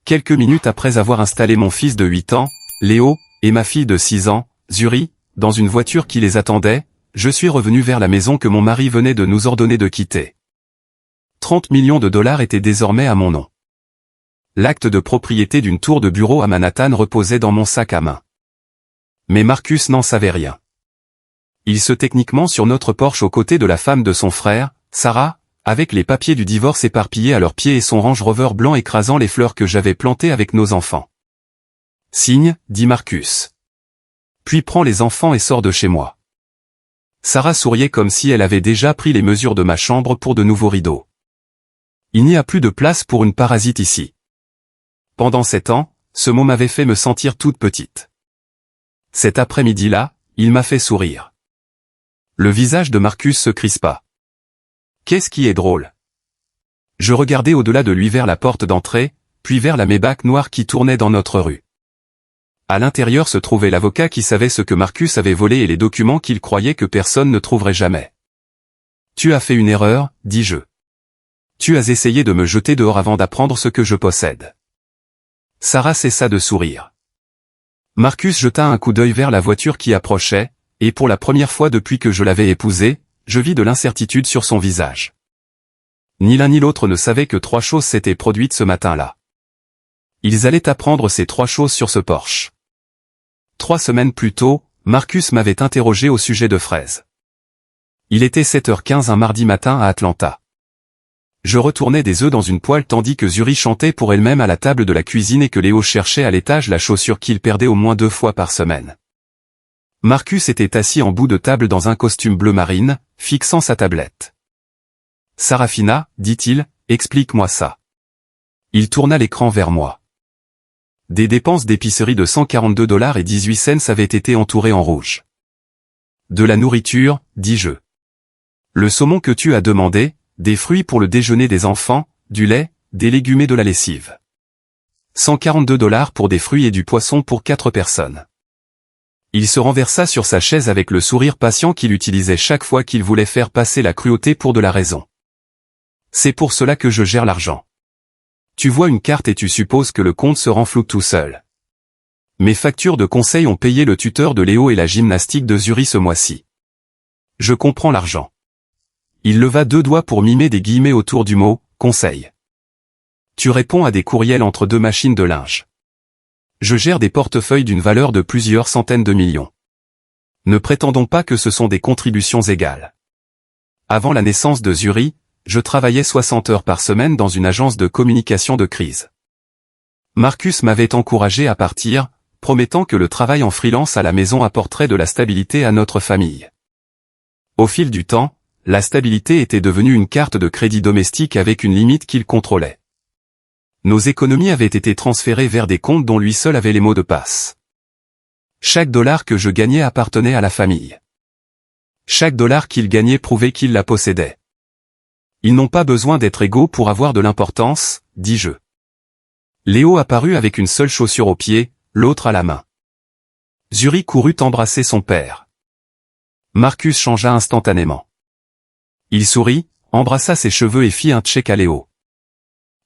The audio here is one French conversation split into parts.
Quelques minutes après avoir installé mon fils de 8 ans, Léo, et ma fille de 6 ans, Zuri, dans une voiture qui les attendait, je suis revenu vers la maison que mon mari venait de nous ordonner de quitter. 30 millions de dollars étaient désormais à mon nom. L'acte de propriété d'une tour de bureau à Manhattan reposait dans mon sac à main. Mais Marcus n'en savait rien. Il se techniquement sur notre porche aux côtés de la femme de son frère, Sarah, avec les papiers du divorce éparpillés à leurs pieds et son Range Rover blanc écrasant les fleurs que j'avais plantées avec nos enfants. Signe, dit Marcus. Puis prends les enfants et sors de chez moi. Sarah souriait comme si elle avait déjà pris les mesures de ma chambre pour de nouveaux rideaux. Il n'y a plus de place pour une parasite ici. Pendant 7 ans, ce mot m'avait fait me sentir toute petite. Cet après-midi-là, il m'a fait sourire. Le visage de Marcus se crispa. Qu'est-ce qui est drôle? Je regardais au-delà de lui vers la porte d'entrée, puis vers la Maybach noire qui tournait dans notre rue. À l'intérieur se trouvait l'avocat qui savait ce que Marcus avait volé et les documents qu'il croyait que personne ne trouverait jamais. Tu as fait une erreur, dis-je. Tu as essayé de me jeter dehors avant d'apprendre ce que je possède. Sarah cessa de sourire. Marcus jeta un coup d'œil vers la voiture qui approchait, et pour la première fois depuis que je l'avais épousée, je vis de l'incertitude sur son visage. Ni l'un ni l'autre ne savaient que 3 choses s'étaient produites ce matin-là. Ils allaient apprendre ces 3 choses sur ce Porsche. 3 semaines plus tôt, Marcus m'avait interrogé au sujet de fraises. Il était 7h15 un mardi matin à Atlanta. Je retournais des œufs dans une poêle tandis que Zuri chantait pour elle-même à la table de la cuisine et que Léo cherchait à l'étage la chaussure qu'il perdait au moins 2 fois par semaine. Marcus était assis en bout de table dans un costume bleu marine, fixant sa tablette. « Sarafina, dit-il, explique-moi ça. » Il tourna l'écran vers moi. Des dépenses d'épicerie de 142,18 $ avaient été entourées en rouge. « De la nourriture, dis-je. Le saumon que tu as demandé, des fruits pour le déjeuner des enfants, du lait, des légumes et de la lessive. 142 $ pour des fruits et du poisson pour 4 personnes. » Il se renversa sur sa chaise avec le sourire patient qu'il utilisait chaque fois qu'il voulait faire passer la cruauté pour de la raison. C'est pour cela que je gère l'argent. Tu vois une carte et tu supposes que le compte se renflouque tout seul. Mes factures de conseil ont payé le tuteur de Léo et la gymnastique de Zuri ce mois-ci. Je comprends l'argent. Il leva 2 doigts pour mimer des guillemets autour du mot « conseil ». Tu réponds à des courriels entre 2 machines de linge. Je gère des portefeuilles d'une valeur de plusieurs centaines de millions. Ne prétendons pas que ce sont des contributions égales. Avant la naissance de Zuri, je travaillais 60 heures par semaine dans une agence de communication de crise. Marcus m'avait encouragé à partir, promettant que le travail en freelance à la maison apporterait de la stabilité à notre famille. Au fil du temps, la stabilité était devenue une carte de crédit domestique avec une limite qu'il contrôlait. Nos économies avaient été transférées vers des comptes dont lui seul avait les mots de passe. Chaque dollar que je gagnais appartenait à la famille. Chaque dollar qu'il gagnait prouvait qu'il la possédait. Ils n'ont pas besoin d'être égaux pour avoir de l'importance, dis-je. Léo apparut avec une seule chaussure au pied, l'autre à la main. Zuri courut embrasser son père. Marcus changea instantanément. Il sourit, embrassa ses cheveux et fit un check à Léo.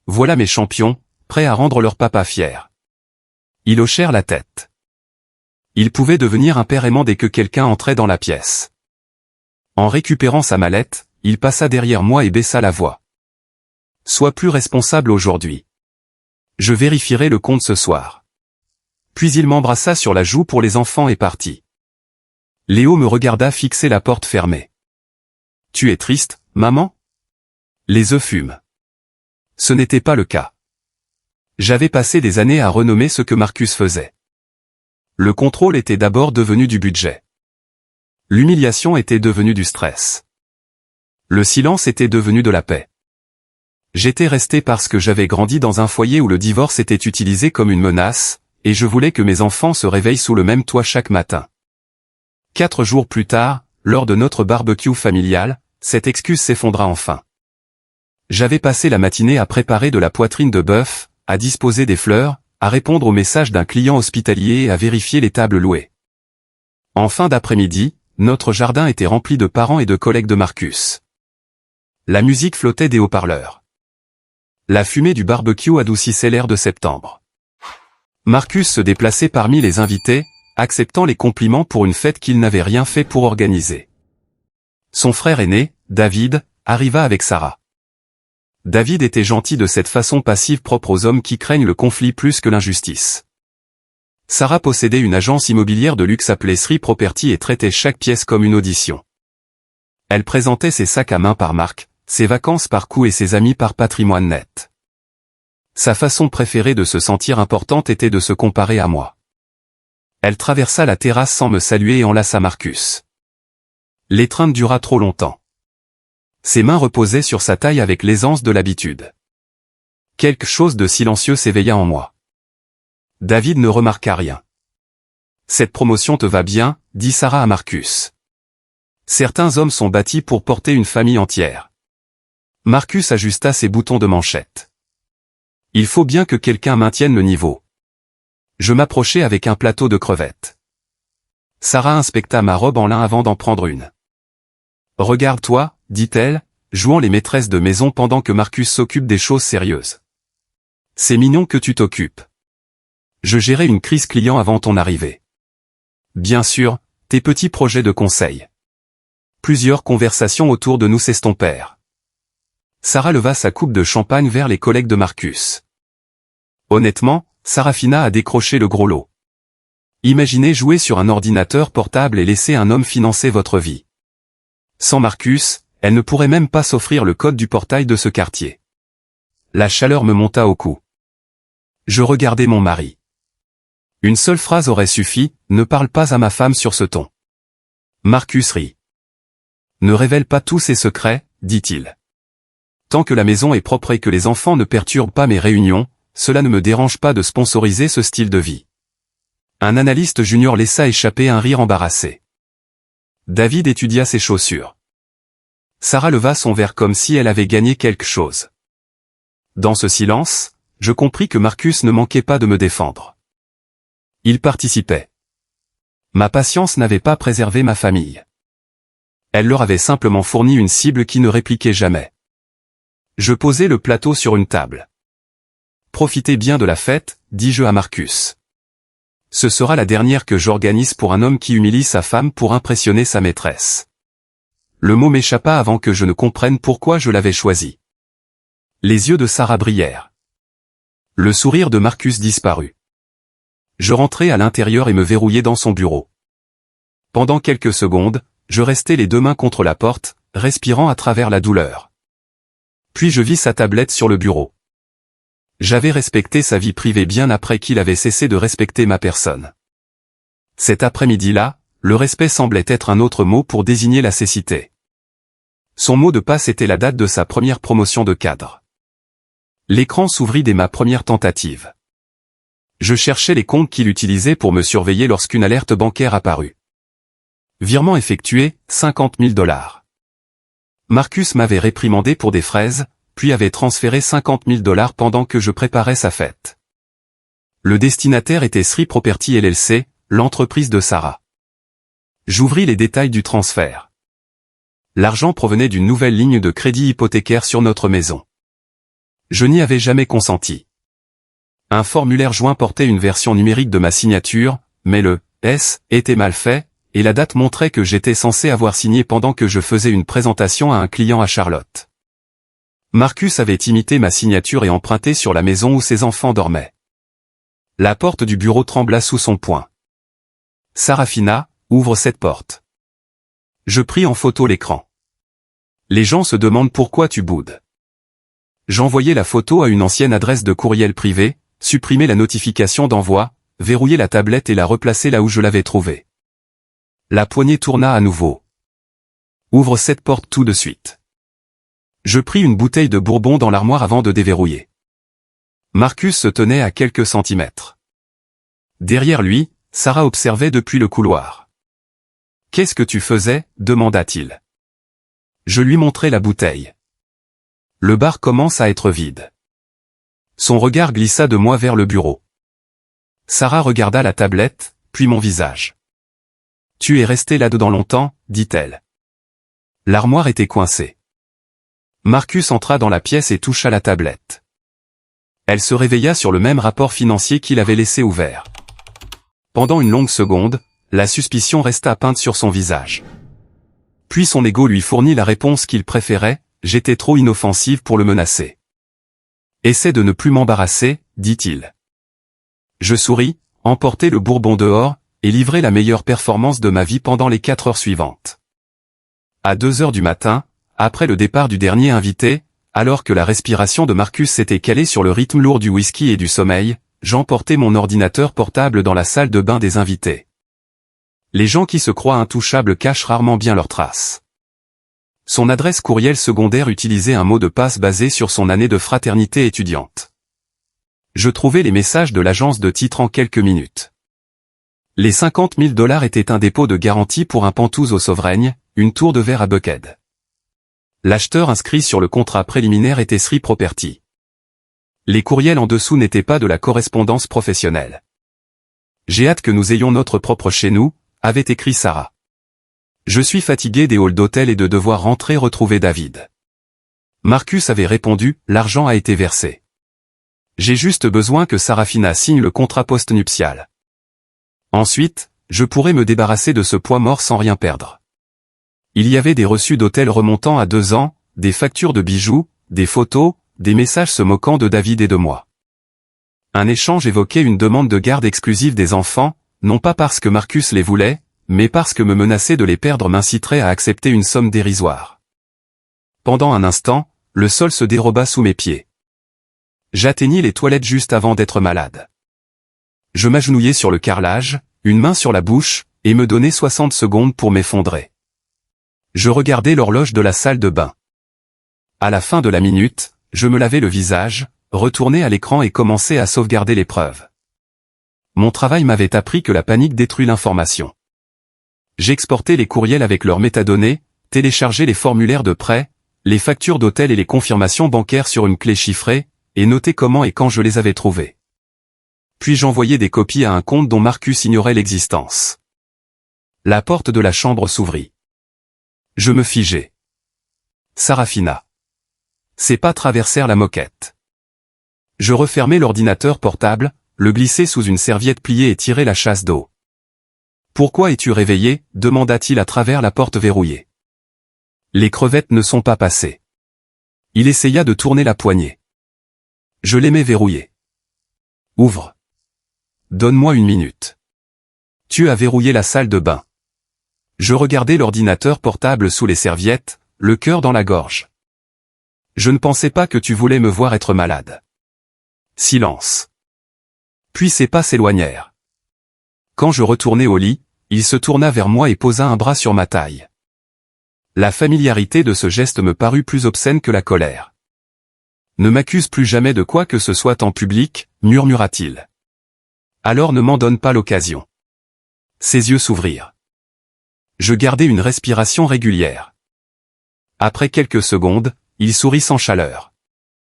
Voilà mes champions, prêts à rendre leur papa fier. Ils hochèrent la tête. Il pouvait devenir un père aimant dès que quelqu'un entrait dans la pièce. En récupérant sa mallette, il passa derrière moi et baissa la voix. Sois plus responsable aujourd'hui. Je vérifierai le compte ce soir. Puis il m'embrassa sur la joue pour les enfants et partit. Léo me regarda fixer la porte fermée. Tu es triste, maman? Les œufs fument. Ce n'était pas le cas. J'avais passé des années à renommer ce que Marcus faisait. Le contrôle était d'abord devenu du budget. L'humiliation était devenue du stress. Le silence était devenu de la paix. J'étais resté parce que j'avais grandi dans un foyer où le divorce était utilisé comme une menace, et je voulais que mes enfants se réveillent sous le même toit chaque matin. 4 jours plus tard, lors de notre barbecue familial, cette excuse s'effondra enfin. J'avais passé la matinée à préparer de la poitrine de bœuf, à disposer des fleurs, à répondre aux messages d'un client hospitalier et à vérifier les tables louées. En fin d'après-midi, notre jardin était rempli de parents et de collègues de Marcus. La musique flottait des haut-parleurs. La fumée du barbecue adoucissait l'air de septembre. Marcus se déplaçait parmi les invités, acceptant les compliments pour une fête qu'il n'avait rien fait pour organiser. Son frère aîné, David, arriva avec Sarah. David était gentil de cette façon passive propre aux hommes qui craignent le conflit plus que l'injustice. Sarah possédait une agence immobilière de luxe appelée Sri Property et traitait chaque pièce comme une audition. Elle présentait ses sacs à main par marque, ses vacances par coût et ses amis par patrimoine net. Sa façon préférée de se sentir importante était de se comparer à moi. Elle traversa la terrasse sans me saluer et enlaça Marcus. L'étreinte dura trop longtemps. Ses mains reposaient sur sa taille avec l'aisance de l'habitude. Quelque chose de silencieux s'éveilla en moi. David ne remarqua rien. « Cette promotion te va bien », dit Sarah à Marcus. « Certains hommes sont bâtis pour porter une famille entière. » Marcus ajusta ses boutons de manchette. « Il faut bien que quelqu'un maintienne le niveau. » Je m'approchai avec un plateau de crevettes. Sarah inspecta ma robe en lin avant d'en prendre une. « Regarde-toi », dit-elle, jouant les maîtresses de maison pendant que Marcus s'occupe des choses sérieuses. « C'est mignon que tu t'occupes. Je gérais une crise client avant ton arrivée. Bien sûr, tes petits projets de conseil. » Plusieurs conversations autour de nous s'estompèrent. Sarah leva sa coupe de champagne vers les collègues de Marcus. Honnêtement, Sarafina a décroché le gros lot. Imaginez jouer sur un ordinateur portable et laisser un homme financer votre vie. Sans Marcus, elle ne pourrait même pas s'offrir le code du portail de ce quartier. La chaleur me monta au cou. Je regardais mon mari. Une seule phrase aurait suffi, ne parle pas à ma femme sur ce ton. Marcus rit. Ne révèle pas tous ses secrets, dit-il. Tant que la maison est propre et que les enfants ne perturbent pas mes réunions, cela ne me dérange pas de sponsoriser ce style de vie. Un analyste junior laissa échapper un rire embarrassé. David étudia ses chaussures. Sarah leva son verre comme si elle avait gagné quelque chose. Dans ce silence, je compris que Marcus ne manquait pas de me défendre. Il participait. Ma patience n'avait pas préservé ma famille. Elle leur avait simplement fourni une cible qui ne répliquait jamais. Je posai le plateau sur une table. Profitez bien de la fête, dis-je à Marcus. Ce sera la dernière que j'organise pour un homme qui humilie sa femme pour impressionner sa maîtresse. Le mot m'échappa avant que je ne comprenne pourquoi je l'avais choisi. Les yeux de Sarah brillèrent. Le sourire de Marcus disparut. Je rentrai à l'intérieur et me verrouillai dans son bureau. Pendant quelques secondes, je restai les deux mains contre la porte, respirant à travers la douleur. Puis je vis sa tablette sur le bureau. J'avais respecté sa vie privée bien après qu'il avait cessé de respecter ma personne. Cet après-midi-là, le respect semblait être un autre mot pour désigner la cécité. Son mot de passe était la date de sa première promotion de cadre. L'écran s'ouvrit dès ma première tentative. Je cherchais les comptes qu'il utilisait pour me surveiller lorsqu'une alerte bancaire apparut. Virement effectué, 50 000 $. Marcus m'avait réprimandé pour des fraises, puis avait transféré 50 000 $ pendant que je préparais sa fête. Le destinataire était Sri Property LLC, l'entreprise de Sarah. J'ouvris les détails du transfert. L'argent provenait d'une nouvelle ligne de crédit hypothécaire sur notre maison. Je n'y avais jamais consenti. Un formulaire joint portait une version numérique de ma signature, mais le « S » était mal fait, et la date montrait que j'étais censé avoir signé pendant que je faisais une présentation à un client à Charlotte. Marcus avait imité ma signature et emprunté sur la maison où ses enfants dormaient. La porte du bureau trembla sous son poing. « Sarafina, ouvre cette porte. » Je pris en photo l'écran. Les gens se demandent pourquoi tu boudes. J'envoyai la photo à une ancienne adresse de courriel privé, supprimai la notification d'envoi, verrouillai la tablette et la replaçai là où je l'avais trouvée. La poignée tourna à nouveau. « Ouvre cette porte tout de suite. » Je pris une bouteille de bourbon dans l'armoire avant de déverrouiller. Marcus se tenait à quelques centimètres. Derrière lui, Sarah observait depuis le couloir. « Qu'est-ce que tu faisais ?» demanda-t-il. Je lui montrai la bouteille. Le bar commence à être vide. Son regard glissa de moi vers le bureau. Sarah regarda la tablette, puis mon visage. « Tu es resté là-dedans longtemps ?» dit-elle. L'armoire était coincée. Marcus entra dans la pièce et toucha la tablette. Elle se réveilla sur le même rapport financier qu'il avait laissé ouvert. Pendant une longue seconde, la suspicion resta peinte sur son visage. Puis son ego lui fournit la réponse qu'il préférait, j'étais trop inoffensive pour le menacer. Essaie de ne plus m'embarrasser, dit-il. Je souris, emportai le bourbon dehors, et livrai la meilleure performance de ma vie pendant les 4 heures suivantes. À 2 heures du matin, après le départ du dernier invité, alors que la respiration de Marcus s'était calée sur le rythme lourd du whisky et du sommeil, j'emportai mon ordinateur portable dans la salle de bain des invités. Les gens qui se croient intouchables cachent rarement bien leurs traces. Son adresse courriel secondaire utilisait un mot de passe basé sur son année de fraternité étudiante. Je trouvai les messages de l'agence de titres en quelques minutes. Les 50 000 $ étaient un dépôt de garantie pour un Pantouz au Sovraigne, une tour de verre à Buckhead. L'acheteur inscrit sur le contrat préliminaire était Sri Property. Les courriels en dessous n'étaient pas de la correspondance professionnelle. J'ai hâte que nous ayons notre propre chez nous, avait écrit Sarah. Je suis fatigué des halls d'hôtel et de devoir rentrer retrouver David. Marcus avait répondu, l'argent a été versé. J'ai juste besoin que Sarafina signe le contrat post-nuptial. Ensuite, je pourrai me débarrasser de ce poids mort sans rien perdre. Il y avait des reçus d'hôtel remontant à 2 ans, des factures de bijoux, des photos, des messages se moquant de David et de moi. Un échange évoquait une demande de garde exclusive des enfants, non pas parce que Marcus les voulait, mais parce que me menacer de les perdre m'inciterait à accepter une somme dérisoire. Pendant un instant, le sol se déroba sous mes pieds. J'atteignis les toilettes juste avant d'être malade. Je m'agenouillai sur le carrelage, une main sur la bouche, et me donnai 60 secondes pour m'effondrer. Je regardai l'horloge de la salle de bain. À la fin de la minute, je me lavai le visage, retournai à l'écran et commençai à sauvegarder l'épreuve. Mon travail m'avait appris que la panique détruit l'information. J'exportais les courriels avec leurs métadonnées, téléchargeais les formulaires de prêt, les factures d'hôtel et les confirmations bancaires sur une clé chiffrée, et notais comment et quand je les avais trouvés. Puis j'envoyais des copies à un compte dont Marcus ignorait l'existence. La porte de la chambre s'ouvrit. Je me figeai. Sarafina. Ses pas traversèrent la moquette. Je refermai l'ordinateur portable, le glissai sous une serviette pliée et tirai la chasse d'eau. « Pourquoi es-tu réveillé » demanda-t-il à travers la porte verrouillée. « Les crevettes ne sont pas passées. » Il essaya de tourner la poignée. Je l'aimais verrouillée. « Ouvre. Donne-moi 1 minute. » Tu as verrouillé la salle de bain. Je regardais l'ordinateur portable sous les serviettes, le cœur dans la gorge. Je ne pensais pas que tu voulais me voir être malade. Silence. Puis ses pas s'éloignèrent. Quand je retournai au lit, il se tourna vers moi et posa un bras sur ma taille. La familiarité de ce geste me parut plus obscène que la colère. « Ne m'accuse plus jamais de quoi que ce soit en public, murmura-t-il. Alors ne m'en donne pas l'occasion. » Ses yeux s'ouvrirent. Je gardai une respiration régulière. Après quelques secondes, il sourit sans chaleur.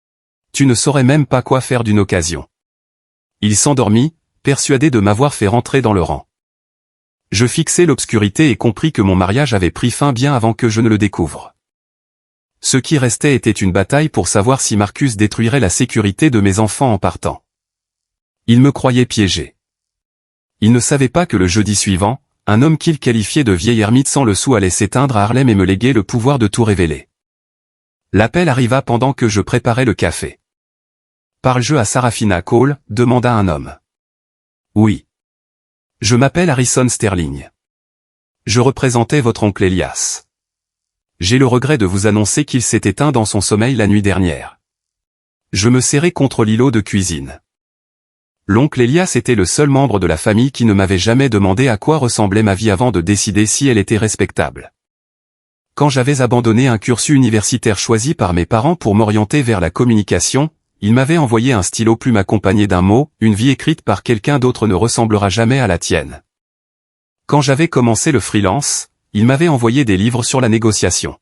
« Tu ne saurais même pas quoi faire d'une occasion. » Il s'endormit, persuadé de m'avoir fait rentrer dans le rang. Je fixai l'obscurité et compris que mon mariage avait pris fin bien avant que je ne le découvre. Ce qui restait était une bataille pour savoir si Marcus détruirait la sécurité de mes enfants en partant. Il me croyait piégé. Il ne savait pas que le jeudi suivant, un homme qu'il qualifiait de vieil ermite sans le sou allait s'éteindre à Harlem et me léguer le pouvoir de tout révéler. L'appel arriva pendant que je préparais le café. « Parle-je à Sarafina Cole » demanda un homme. « Oui. Je m'appelle Harrison Sterling. Je représentais votre oncle Elias. J'ai le regret de vous annoncer qu'il s'est éteint dans son sommeil la nuit dernière. » Je me serrai contre l'îlot de cuisine. L'oncle Elias était le seul membre de la famille qui ne m'avait jamais demandé à quoi ressemblait ma vie avant de décider si elle était respectable. Quand j'avais abandonné un cursus universitaire choisi par mes parents pour m'orienter vers la communication, il m'avait envoyé un stylo plume accompagné d'un mot, une vie écrite par quelqu'un d'autre ne ressemblera jamais à la tienne. Quand j'avais commencé le freelance, il m'avait envoyé des livres sur la négociation.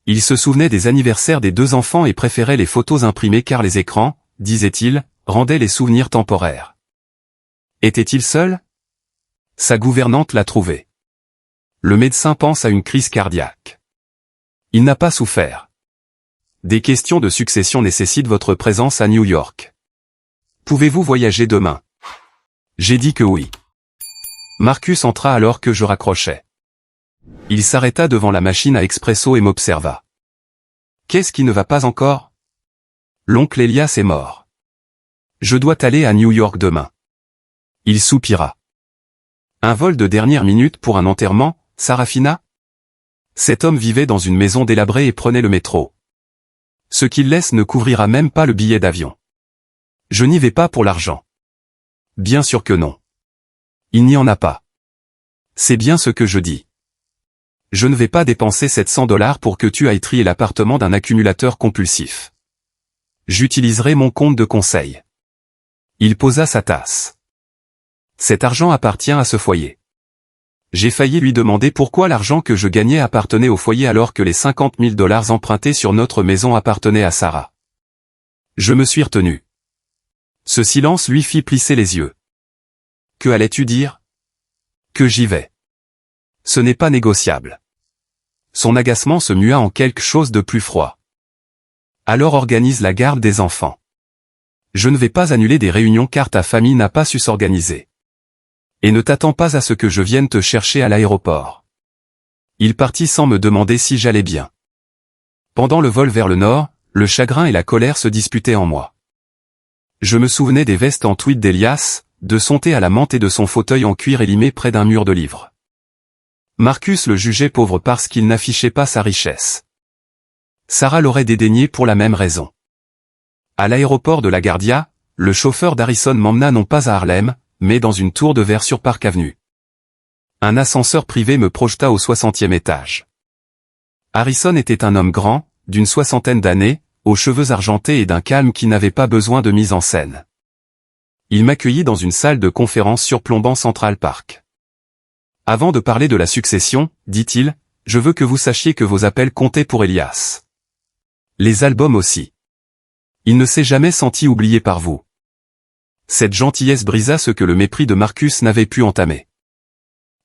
Il se souvenait des anniversaires des 2 enfants et préférait les photos imprimées car les écrans, disait-il, rendaient les souvenirs temporaires. Était-il seul? Sa gouvernante l'a trouvé. Le médecin pense à une crise cardiaque. Il n'a pas souffert. Des questions de succession nécessitent votre présence à New York. Pouvez-vous voyager demain? J'ai dit que oui. Marcus entra alors que je raccrochais. Il s'arrêta devant la machine à expresso et m'observa. Qu'est-ce qui ne va pas encore? L'oncle Elias est mort. Je dois aller à New York demain. Il soupira. Un vol de dernière minute pour un enterrement, Sarafina? Cet homme vivait dans une maison délabrée et prenait le métro. Ce qu'il laisse ne couvrira même pas le billet d'avion. Je n'y vais pas pour l'argent. Bien sûr que non. Il n'y en a pas. C'est bien ce que je dis. Je ne vais pas dépenser $700 pour que tu ailles trier l'appartement d'un accumulateur compulsif. J'utiliserai mon compte de conseil. Il posa sa tasse. Cet argent appartient à ce foyer. J'ai failli lui demander pourquoi l'argent que je gagnais appartenait au foyer alors que les $50 000 empruntés sur notre maison appartenaient à Sarah. Je me suis retenu. Ce silence lui fit plisser les yeux. Que allais-tu dire? Que j'y vais. Ce n'est pas négociable. Son agacement se mua en quelque chose de plus froid. Alors organise la garde des enfants. Je ne vais pas annuler des réunions car ta famille n'a pas su s'organiser. Et ne t'attends pas à ce que je vienne te chercher à l'aéroport. Il partit sans me demander si j'allais bien. Pendant le vol vers le nord, le chagrin et la colère se disputaient en moi. Je me souvenais des vestes en tweed d'Elias, de son thé à la menthe et de son fauteuil en cuir élimé près d'un mur de livres. Marcus le jugeait pauvre parce qu'il n'affichait pas sa richesse. Sarah l'aurait dédaigné pour la même raison. À l'aéroport de LaGuardia, le chauffeur d'Harrison m'emmena non pas à Harlem, mais dans une tour de verre sur Park Avenue. Un ascenseur privé me projeta au 60e étage. Harrison était un homme grand, d'une 60aine d'années, aux cheveux argentés et d'un calme qui n'avait pas besoin de mise en scène. Il m'accueillit dans une salle de conférence surplombant Central Park. Avant de parler de la succession, dit-il, je veux que vous sachiez que vos appels comptaient pour Elias. Les albums aussi. Il ne s'est jamais senti oublié par vous. Cette gentillesse brisa ce que le mépris de Marcus n'avait pu entamer.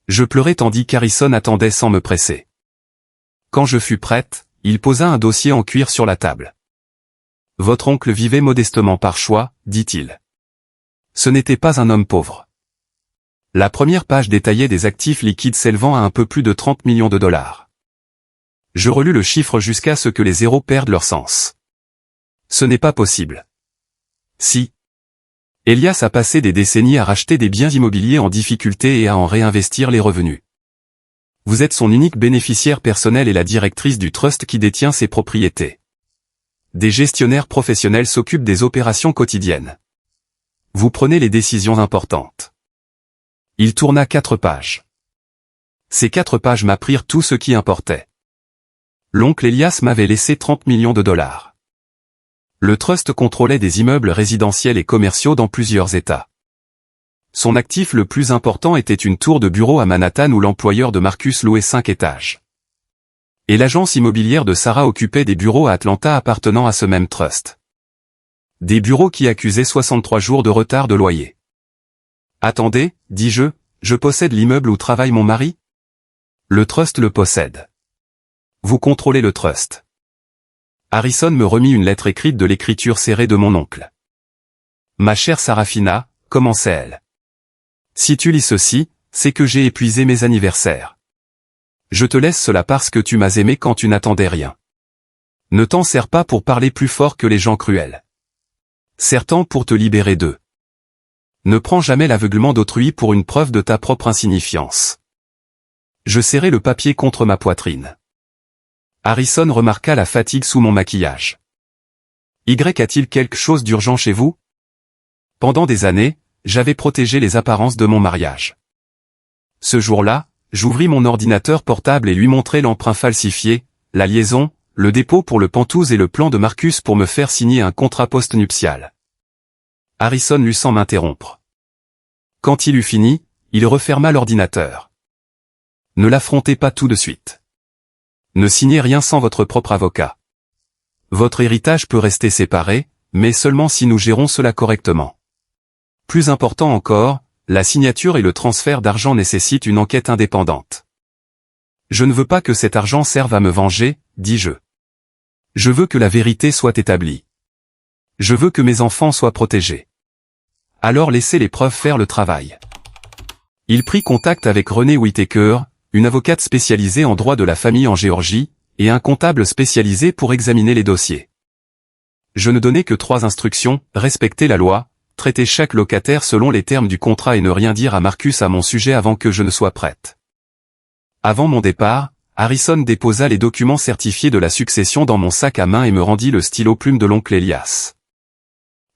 Je pleurais tandis qu'Harrison attendait sans me presser. Quand je fus prête, il posa un dossier en cuir sur la table. Votre oncle vivait modestement par choix, dit-il. Ce n'était pas un homme pauvre. La première page détaillait des actifs liquides s'élevant à un peu plus de $30 millions. Je relus le chiffre jusqu'à ce que les zéros perdent leur sens. Ce n'est pas possible. Si. Elias a passé des décennies à racheter des biens immobiliers en difficulté et à en réinvestir les revenus. Vous êtes son unique bénéficiaire personnel et la directrice du trust qui détient ses propriétés. Des gestionnaires professionnels s'occupent des opérations quotidiennes. Vous prenez les décisions importantes. Il tourna 4 pages. Ces 4 pages m'apprirent tout ce qui importait. L'oncle Elias m'avait laissé $30 millions. Le trust contrôlait des immeubles résidentiels et commerciaux dans plusieurs États. Son actif le plus important était une tour de bureau à Manhattan où l'employeur de Marcus louait 5 étages. Et l'agence immobilière de Sarah occupait des bureaux à Atlanta appartenant à ce même trust. Des bureaux qui accusaient 63 jours de retard de loyer. Attendez, dis-je, je possède l'immeuble où travaille mon mari? Le trust le possède. Vous contrôlez le trust. Harrison me remit une lettre écrite de l'écriture serrée de mon oncle. Ma chère Sarafina, commençait-elle. Si tu lis ceci, c'est que j'ai épuisé mes anniversaires. Je te laisse cela parce que tu m'as aimé quand tu n'attendais rien. Ne t'en sers pas pour parler plus fort que les gens cruels. Sers-t'en pour te libérer d'eux. Ne prends jamais l'aveuglement d'autrui pour une preuve de ta propre insignifiance. Je serrai le papier contre ma poitrine. Harrison remarqua la fatigue sous mon maquillage. Y a-t-il quelque chose d'urgent chez vous? Pendant des années, j'avais protégé les apparences de mon mariage. Ce jour-là, j'ouvris mon ordinateur portable et lui montrai l'emprunt falsifié, la liaison, le dépôt pour le Pentouse et le plan de Marcus pour me faire signer un contrat post-nuptial. Harrison lut sans m'interrompre. Quand il eut fini, il referma l'ordinateur. Ne l'affrontez pas tout de suite. Ne signez rien sans votre propre avocat. Votre héritage peut rester séparé, mais seulement si nous gérons cela correctement. Plus important encore, la signature et le transfert d'argent nécessitent une enquête indépendante. Je ne veux pas que cet argent serve à me venger, dis-je. Je veux que la vérité soit établie. Je veux que mes enfants soient protégés. Alors laissez les preuves faire le travail. Il prit contact avec Renée Whittaker, une avocate spécialisée en droit de la famille en Géorgie, et un comptable spécialisé pour examiner les dossiers. Je ne donnais que 3 instructions: respecter la loi, traiter chaque locataire selon les termes du contrat et ne rien dire à Marcus à mon sujet avant que je ne sois prête. Avant mon départ, Harrison déposa les documents certifiés de la succession dans mon sac à main et me rendit le stylo plume de l'oncle Elias.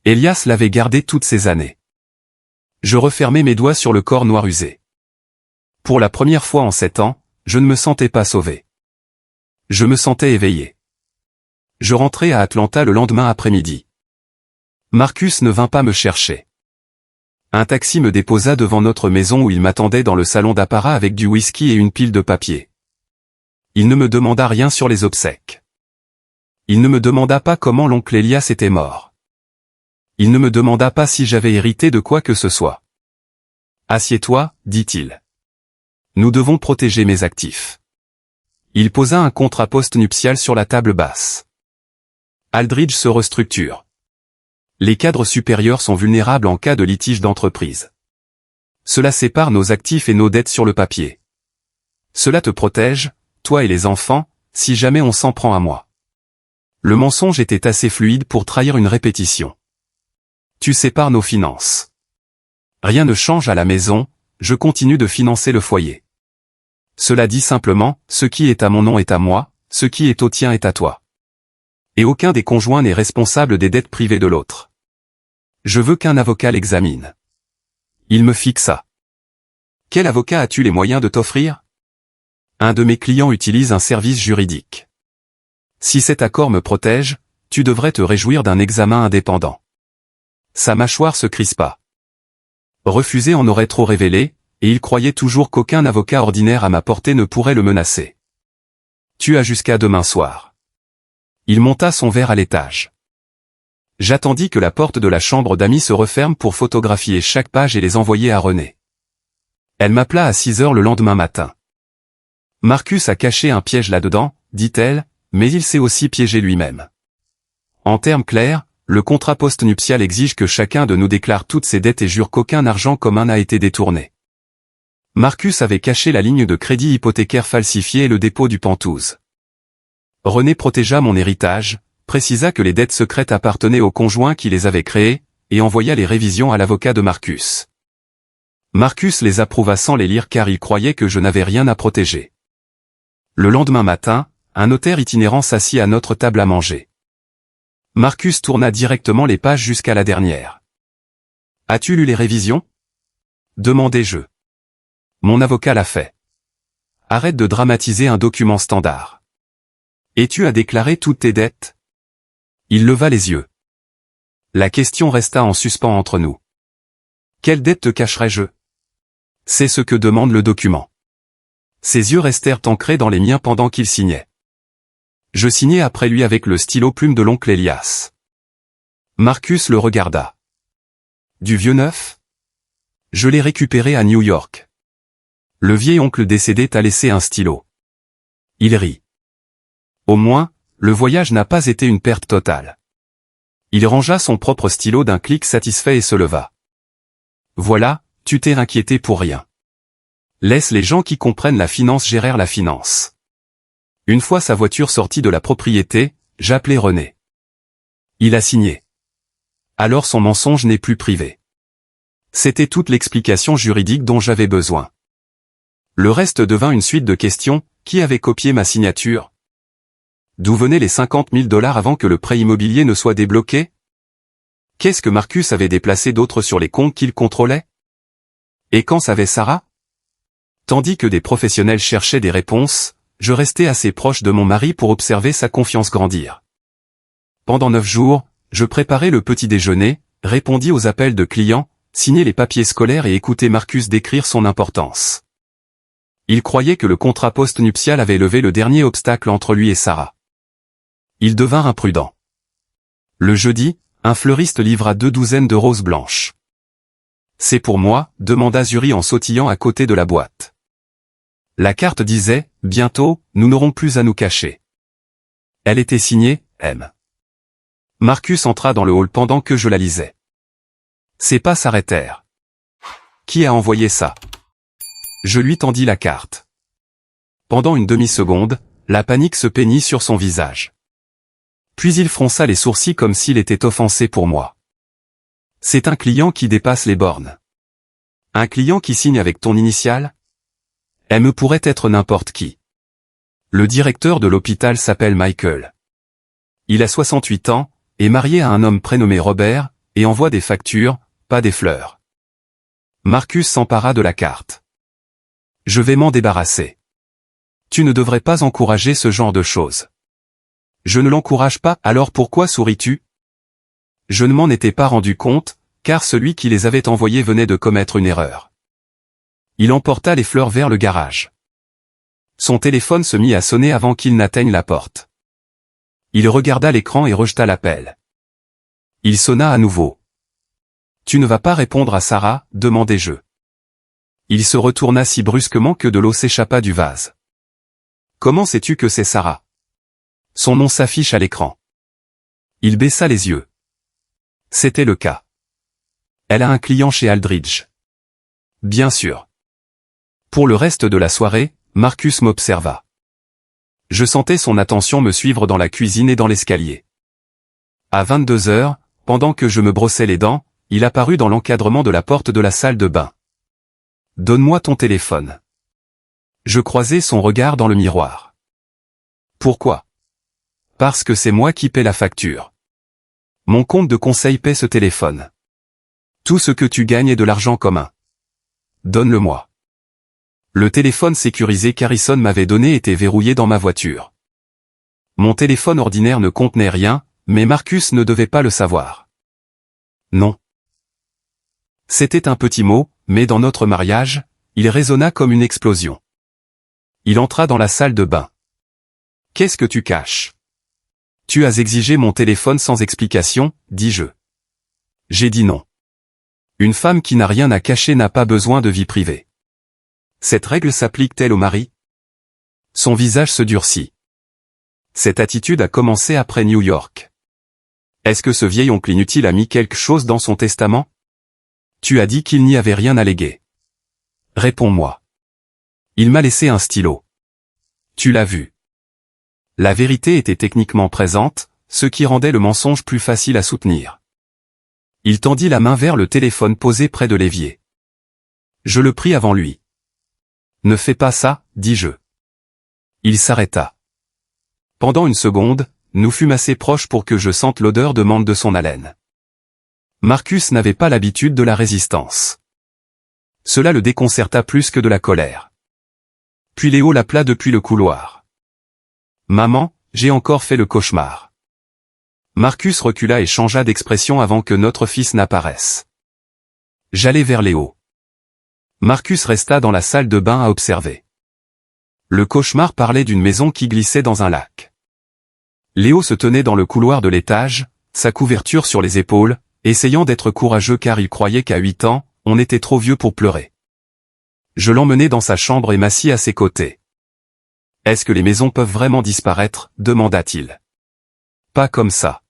Elias l'avait gardé toutes ces années. Je refermai mes doigts sur le corps noir usé. Pour la première fois en 7 ans, je ne me sentais pas sauvé. Je me sentais éveillé. Je rentrai à Atlanta le lendemain après-midi. Marcus ne vint pas me chercher. Un taxi me déposa devant notre maison où il m'attendait dans le salon d'apparat avec du whisky et une pile de papier. Il ne me demanda rien sur les obsèques. Il ne me demanda pas comment l'oncle Elias était mort. Il ne me demanda pas si j'avais hérité de quoi que ce soit. « Assieds-toi » dit-il. « Nous devons protéger mes actifs. » Il posa un contrat post-nuptial sur la table basse. Aldridge se restructure. Les cadres supérieurs sont vulnérables en cas de litige d'entreprise. Cela sépare nos actifs et nos dettes sur le papier. Cela te protège, toi et les enfants, si jamais on s'en prend à moi. Le mensonge était assez fluide pour trahir une répétition. Tu sépares nos finances. Rien ne change à la maison, je continue de financer le foyer. Cela dit simplement, ce qui est à mon nom est à moi, ce qui est au tien est à toi. Et aucun des conjoints n'est responsable des dettes privées de l'autre. Je veux qu'un avocat l'examine. Il me fixa. Quel avocat as-tu les moyens de t'offrir? Un de mes clients utilise un service juridique. Si cet accord me protège, tu devrais te réjouir d'un examen indépendant. Sa mâchoire se crispa. Refuser en aurait trop révélé, et il croyait toujours qu'aucun avocat ordinaire à ma portée ne pourrait le menacer. Tu as jusqu'à demain soir. Il monta son verre à l'étage. J'attendis que la porte de la chambre d'amis se referme pour photographier chaque page et les envoyer à Renée. Elle m'appela à 6 heures le lendemain matin. Marcus a caché un piège là-dedans, dit-elle, mais il s'est aussi piégé lui-même. En termes clairs, le contrat post-nuptial exige que chacun de nous déclare toutes ses dettes et jure qu'aucun argent commun n'a été détourné. Marcus avait caché la ligne de crédit hypothécaire falsifiée et le dépôt du Pentouse. Renée protégea mon héritage, précisa que les dettes secrètes appartenaient au conjoint qui les avait créées, et envoya les révisions à l'avocat de Marcus. Marcus les approuva sans les lire car il croyait que je n'avais rien à protéger. Le lendemain matin, un notaire itinérant s'assit à notre table à manger. Marcus tourna directement les pages jusqu'à la dernière. « As-tu lu les révisions ?» demandai-je. Mon avocat l'a fait. Arrête de dramatiser un document standard. Et tu as déclaré toutes tes dettes? Il leva les yeux. La question resta en suspens entre nous. Quelle dette te cacherais-je? C'est ce que demande le document. Ses yeux restèrent ancrés dans les miens pendant qu'il signait. Je signai après lui avec le stylo plume de l'oncle Elias. Marcus le regarda. Du vieux neuf? Je l'ai récupéré à New York. Le vieil oncle décédé t'a laissé un stylo. Il rit. Au moins, le voyage n'a pas été une perte totale. Il rangea son propre stylo d'un clic satisfait et se leva. Voilà, tu t'es inquiété pour rien. Laisse les gens qui comprennent la finance gérer la finance. Une fois sa voiture sortie de la propriété, j'appelai Renée. Il a signé. Alors son mensonge n'est plus privé. C'était toute l'explication juridique dont j'avais besoin. Le reste devint une suite de questions: qui avait copié ma signature? D'où venaient les 50 000 $ avant que le prêt immobilier ne soit débloqué? Qu'est-ce que Marcus avait déplacé d'autre sur les comptes qu'il contrôlait? Et quand savait Sarah? Tandis que des professionnels cherchaient des réponses, je restais assez proche de mon mari pour observer sa confiance grandir. Pendant 9 jours, je préparais le petit déjeuner, répondis aux appels de clients, signais les papiers scolaires et écoutais Marcus décrire son importance. Il croyait que le contrat post-nuptial avait levé le dernier obstacle entre lui et Sarah. Il devint imprudent. Le jeudi, un fleuriste livra 2 douzaines de roses blanches. « C'est pour moi » demanda Zuri en sautillant à côté de la boîte. La carte disait « Bientôt, nous n'aurons plus à nous cacher ». Elle était signée « M ». Marcus entra dans le hall pendant que je la lisais. Ses pas s'arrêtèrent. Qui a envoyé ça? Je lui tendis la carte. Pendant une demi-seconde, la panique se peignit sur son visage. Puis il fronça les sourcils comme s'il était offensé pour moi. C'est un client qui dépasse les bornes. Un client qui signe avec ton initiale? Elle me pourrait être n'importe qui. Le directeur de l'hôpital s'appelle Michael. Il a 68 ans, est marié à un homme prénommé Robert, et envoie des factures, pas des fleurs. Marcus s'empara de la carte. Je vais m'en débarrasser. Tu ne devrais pas encourager ce genre de choses. Je ne l'encourage pas, alors pourquoi souris-tu? Je ne m'en étais pas rendu compte, car celui qui les avait envoyés venait de commettre une erreur. Il emporta les fleurs vers le garage. Son téléphone se mit à sonner avant qu'il n'atteigne la porte. Il regarda l'écran et rejeta l'appel. Il sonna à nouveau. « Tu ne vas pas répondre à Sarah ?» demandai-je. Il se retourna si brusquement que de l'eau s'échappa du vase. « Comment sais-tu que c'est Sarah ?» Son nom s'affiche à l'écran. Il baissa les yeux. C'était le cas. Elle a un client chez Aldridge. Bien sûr. Pour le reste de la soirée, Marcus m'observa. Je sentais son attention me suivre dans la cuisine et dans l'escalier. À 22 heures, pendant que je me brossais les dents, il apparut dans l'encadrement de la porte de la salle de bain. « Donne-moi ton téléphone. » Je croisai son regard dans le miroir. « Pourquoi ? » Parce que c'est moi qui paie la facture. Mon compte de conseil paie ce téléphone. Tout ce que tu gagnes est de l'argent commun. Donne-le-moi. Le téléphone sécurisé qu'Harrison m'avait donné était verrouillé dans ma voiture. Mon téléphone ordinaire ne contenait rien, mais Marcus ne devait pas le savoir. Non. C'était un petit mot, mais dans notre mariage, il résonna comme une explosion. Il entra dans la salle de bain. « Qu'est-ce que tu caches ? » « Tu as exigé mon téléphone sans explication, dis-je. J'ai dit non. Une femme qui n'a rien à cacher n'a pas besoin de vie privée. Cette règle s'applique-t-elle au mari ? Son visage se durcit. Cette attitude a commencé après New York. Est-ce que ce vieil oncle inutile a mis quelque chose dans son testament ? Tu as dit qu'il n'y avait rien à léguer. Réponds-moi. Il m'a laissé un stylo. Tu l'as vu. La vérité était techniquement présente, ce qui rendait le mensonge plus facile à soutenir. Il tendit la main vers le téléphone posé près de l'évier. Je le pris avant lui. « Ne fais pas ça, dis-je. » Il s'arrêta. Pendant une seconde, nous fûmes assez proches pour que je sente l'odeur de menthe de son haleine. Marcus n'avait pas l'habitude de la résistance. Cela le déconcerta plus que de la colère. Puis Léo l'appela depuis le couloir. Maman, j'ai encore fait le cauchemar. Marcus recula et changea d'expression avant que notre fils n'apparaisse. J'allai vers Léo. Marcus resta dans la salle de bain à observer. Le cauchemar parlait d'une maison qui glissait dans un lac. Léo se tenait dans le couloir de l'étage, sa couverture sur les épaules, essayant d'être courageux car il croyait qu'à 8 ans, on était trop vieux pour pleurer. Je l'emmenai dans sa chambre et m'assis à ses côtés. « Est-ce que les maisons peuvent vraiment disparaître ?» demanda-t-il. « Pas comme ça.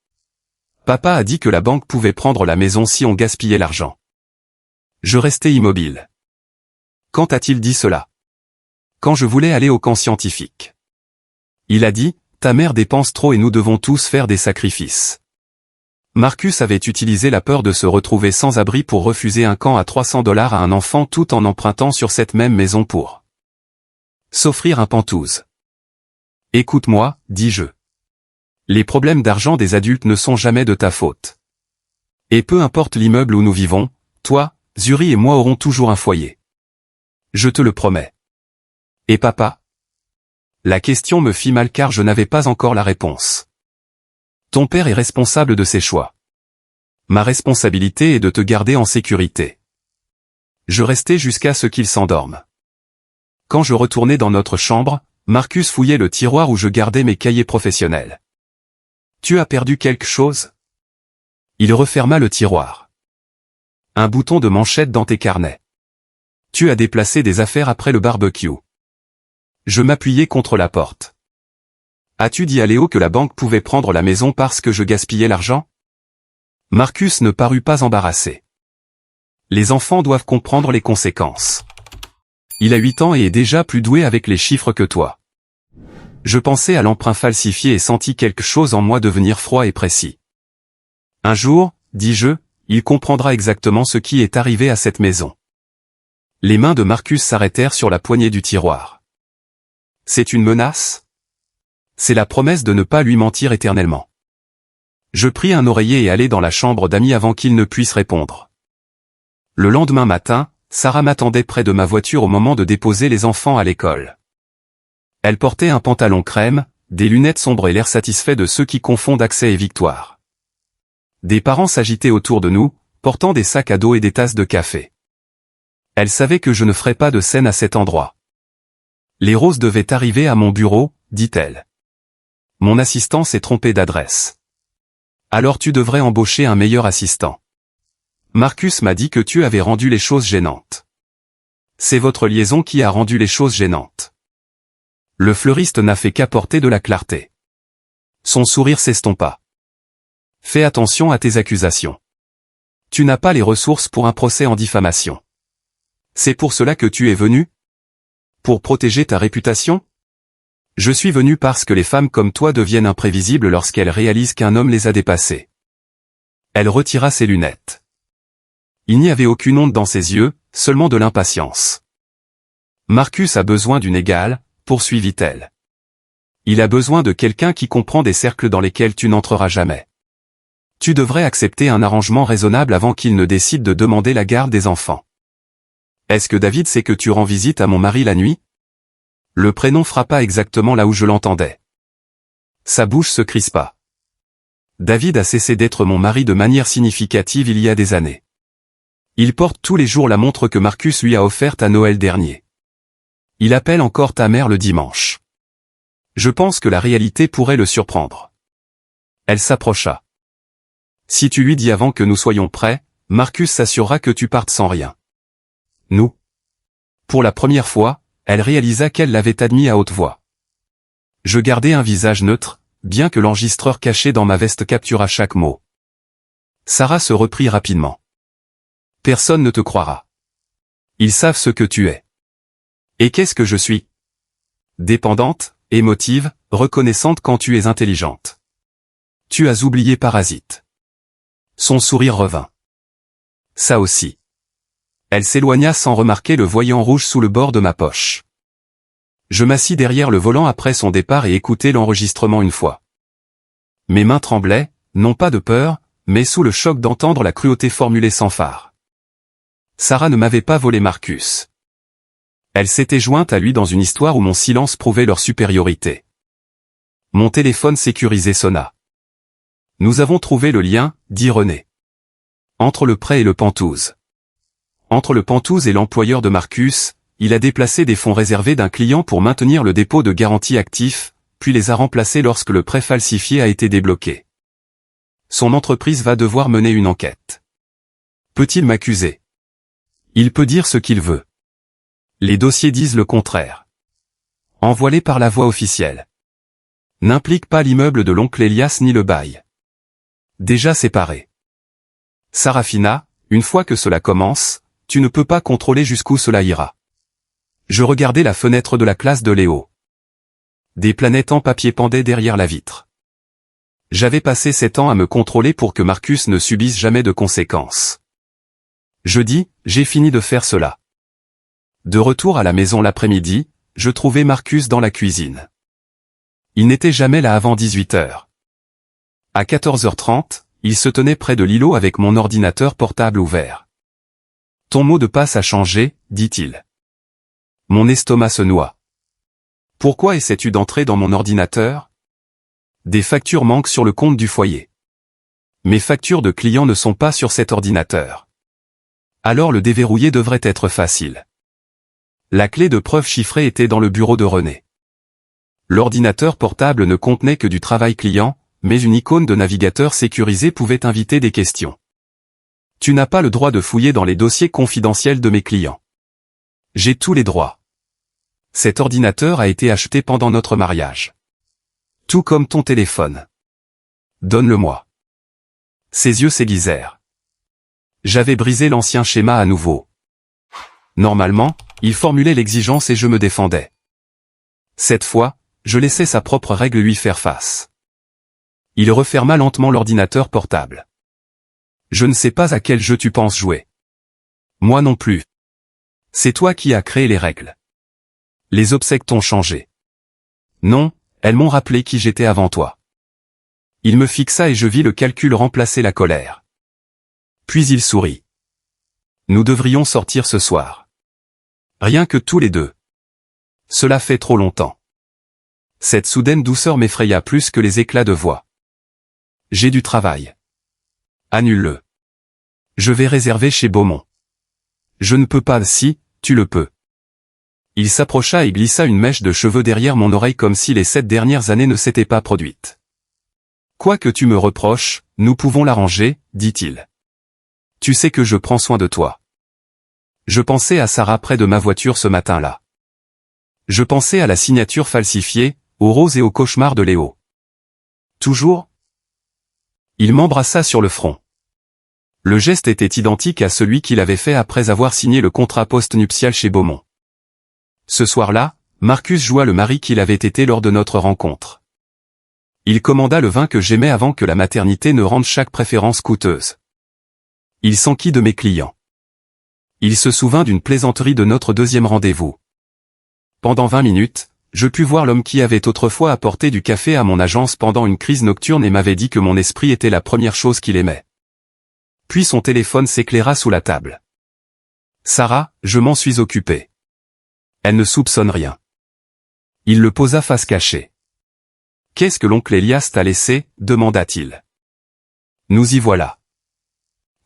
Papa a dit que la banque pouvait prendre la maison si on gaspillait l'argent. » Je restai immobile. Quand a-t-il dit cela? Quand je voulais aller au camp scientifique. Il a dit, ta mère dépense trop et nous devons tous faire des sacrifices. Marcus avait utilisé la peur de se retrouver sans abri pour refuser un camp à $300 à un enfant tout en empruntant sur cette même maison pour s'offrir un pantouse. Écoute-moi, dis-je. Les problèmes d'argent des adultes ne sont jamais de ta faute. Et peu importe l'immeuble où nous vivons, toi, Zuri et moi aurons toujours un foyer. Je te le promets. Et papa? La question me fit mal car je n'avais pas encore la réponse. Ton père est responsable de ses choix. Ma responsabilité est de te garder en sécurité. Je restai jusqu'à ce qu'il s'endorme. Quand je retournai dans notre chambre, Marcus fouillait le tiroir où je gardais mes cahiers professionnels. Tu as perdu quelque chose? Il referma le tiroir. Un bouton de manchette dans tes carnets. Tu as déplacé des affaires après le barbecue. Je m'appuyai contre la porte. As-tu dit à Léo que la banque pouvait prendre la maison parce que je gaspillais l'argent? Marcus ne parut pas embarrassé. Les enfants doivent comprendre les conséquences. Il a 8 ans et est déjà plus doué avec les chiffres que toi. Je pensais à l'emprunt falsifié et sentis quelque chose en moi devenir froid et précis. Un jour, dis-je, il comprendra exactement ce qui est arrivé à cette maison. Les mains de Marcus s'arrêtèrent sur la poignée du tiroir. C'est une menace? C'est la promesse de ne pas lui mentir éternellement. Je pris un oreiller et allai dans la chambre d'Amy avant qu'il ne puisse répondre. Le lendemain matin, Sarah m'attendait près de ma voiture au moment de déposer les enfants à l'école. Elle portait un pantalon crème, des lunettes sombres et l'air satisfait de ceux qui confondent accès et victoire. Des parents s'agitaient autour de nous, portant des sacs à dos et des tasses de café. Elle savait que je ne ferais pas de scène à cet endroit. Les roses devaient arriver à mon bureau, dit-elle. Mon assistant s'est trompé d'adresse. Alors tu devrais embaucher un meilleur assistant. Marcus m'a dit que tu avais rendu les choses gênantes. C'est votre liaison qui a rendu les choses gênantes. Le fleuriste n'a fait qu'apporter de la clarté. Son sourire s'estompa. Fais attention à tes accusations. Tu n'as pas les ressources pour un procès en diffamation. C'est pour cela que tu es venu? Pour protéger ta réputation? Je suis venu parce que les femmes comme toi deviennent imprévisibles lorsqu'elles réalisent qu'un homme les a dépassées. Elle retira ses lunettes. Il n'y avait aucune honte dans ses yeux, seulement de l'impatience. Marcus a besoin d'une égale, poursuivit-elle. Il a besoin de quelqu'un qui comprend des cercles dans lesquels tu n'entreras jamais. Tu devrais accepter un arrangement raisonnable avant qu'il ne décide de demander la garde des enfants. Est-ce que David sait que tu rends visite à mon mari la nuit? Le prénom frappa exactement là où je l'entendais. Sa bouche se crispa. David a cessé d'être mon mari de manière significative il y a des années. Il porte tous les jours la montre que Marcus lui a offerte à Noël dernier. Il appelle encore ta mère le dimanche. Je pense que la réalité pourrait le surprendre. Elle s'approcha. Si tu lui dis avant que nous soyons prêts, Marcus s'assurera que tu partes sans rien. Nous. Pour la première fois, elle réalisa qu'elle l'avait admis à haute voix. Je gardais un visage neutre, bien que l'enregistreur caché dans ma veste captura chaque mot. Sarah se reprit rapidement. Personne ne te croira. Ils savent ce que tu es. Et qu'est-ce que je suis? Dépendante, émotive, reconnaissante quand tu es intelligente. Tu as oublié Parasite. Son sourire revint. Ça aussi. Elle s'éloigna sans remarquer le voyant rouge sous le bord de ma poche. Je m'assis derrière le volant après son départ et écoutai l'enregistrement une fois. Mes mains tremblaient, non pas de peur, mais sous le choc d'entendre la cruauté formulée sans phare. Sarah ne m'avait pas volé Marcus. Elle s'était jointe à lui dans une histoire où mon silence prouvait leur supériorité. Mon téléphone sécurisé sonna. Nous avons trouvé le lien, dit René. Entre le prêt et le Penthouse. Entre le Penthouse et l'employeur de Marcus, il a déplacé des fonds réservés d'un client pour maintenir le dépôt de garantie actif, puis les a remplacés lorsque le prêt falsifié a été débloqué. Son entreprise va devoir mener une enquête. Peut-il m'accuser? Il peut dire ce qu'il veut. Les dossiers disent le contraire. Envoyé par la voie officielle. N'implique pas l'immeuble de l'oncle Elias ni le bail. Déjà séparés. Sarafina, une fois que cela commence, tu ne peux pas contrôler jusqu'où cela ira. Je regardais la fenêtre de la classe de Léo. Des planètes en papier pendaient derrière la vitre. J'avais passé 7 ans à me contrôler pour que Marcus ne subisse jamais de conséquences. Je dis, j'ai fini de faire cela. De retour à la maison l'après-midi, je trouvais Marcus dans la cuisine. Il n'était jamais là avant 18h. À 14h30, il se tenait près de l'îlot avec mon ordinateur portable ouvert. Ton mot de passe a changé, dit-il. Mon estomac se noie. Pourquoi essaies-tu d'entrer dans mon ordinateur? Des factures manquent sur le compte du foyer. Mes factures de clients ne sont pas sur cet ordinateur. Alors le déverrouiller devrait être facile. La clé de preuve chiffrée était dans le bureau de René. L'ordinateur portable ne contenait que du travail client, mais une icône de navigateur sécurisé pouvait inviter des questions. Tu n'as pas le droit de fouiller dans les dossiers confidentiels de mes clients. J'ai tous les droits. Cet ordinateur a été acheté pendant notre mariage. Tout comme ton téléphone. Donne-le-moi. Ses yeux s'aiguisèrent. J'avais brisé l'ancien schéma à nouveau. Normalement, il formulait l'exigence et je me défendais. Cette fois, je laissais sa propre règle lui faire face. Il referma lentement l'ordinateur portable. Je ne sais pas à quel jeu tu penses jouer. Moi non plus. C'est toi qui as créé les règles. Les obsèques t'ont changé. Non, elles m'ont rappelé qui j'étais avant toi. Il me fixa et je vis le calcul remplacer la colère. Puis il sourit. Nous devrions sortir ce soir. Rien que tous les deux. Cela fait trop longtemps. Cette soudaine douceur m'effraya plus que les éclats de voix. J'ai du travail. Annule-le. Je vais réserver chez Beaumont. Je ne peux pas si, tu le peux. Il s'approcha et glissa une mèche de cheveux derrière mon oreille comme si les 7 dernières années ne s'étaient pas produites. Quoi que tu me reproches, nous pouvons l'arranger, dit-il. Tu sais que je prends soin de toi. Je pensais à Sarah près de ma voiture ce matin-là. Je pensais à la signature falsifiée, aux roses et aux cauchemars de Léo. Toujours? Il m'embrassa sur le front. Le geste était identique à celui qu'il avait fait après avoir signé le contrat post-nuptial chez Beaumont. Ce soir-là, Marcus joua le mari qu'il avait été lors de notre rencontre. Il commanda le vin que j'aimais avant que la maternité ne rende chaque préférence coûteuse. Il s'enquit de mes clients. Il se souvint d'une plaisanterie de notre deuxième rendez-vous. Pendant 20 minutes, je pus voir l'homme qui avait autrefois apporté du café à mon agence pendant une crise nocturne et m'avait dit que mon esprit était la première chose qu'il aimait. Puis son téléphone s'éclaira sous la table. Sarah, je m'en suis occupé. Elle ne soupçonne rien. Il le posa face cachée. Qu'est-ce que l'oncle Elias t'a laissé, demanda-t-il. Nous y voilà.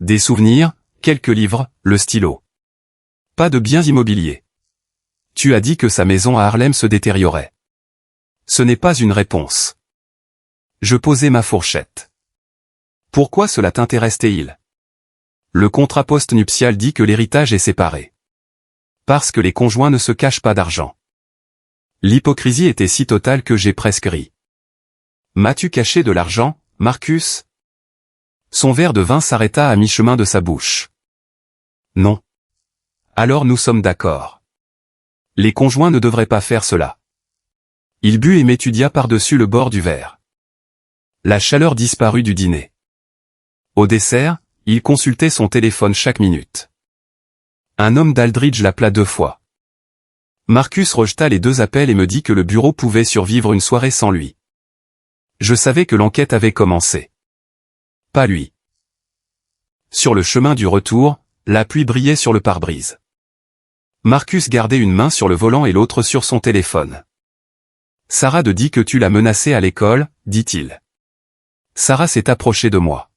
Des souvenirs, quelques livres, le stylo. Pas de biens immobiliers. Tu as dit que sa maison à Harlem se détériorait. Ce n'est pas une réponse. Je posai ma fourchette. Pourquoi cela t'intéresse-t-il? Le contrat post-nuptial dit que l'héritage est séparé. Parce que les conjoints ne se cachent pas d'argent. L'hypocrisie était si totale que j'ai presque ri. M'as-tu caché de l'argent, Marcus? Son verre de vin s'arrêta à mi-chemin de sa bouche. Non. Alors nous sommes d'accord. Les conjoints ne devraient pas faire cela. Il but et m'étudia par-dessus le bord du verre. La chaleur disparut du dîner. Au dessert, il consultait son téléphone chaque minute. Un homme d'Aldridge l'appela 2 fois. Marcus rejeta les 2 appels et me dit que le bureau pouvait survivre une soirée sans lui. Je savais que l'enquête avait commencé. Pas lui. Sur le chemin du retour, la pluie brillait sur le pare-brise. Marcus gardait une main sur le volant et l'autre sur son téléphone. Sarah te dit que tu l'as menacée à l'école, dit-il. Sarah s'est approchée de moi.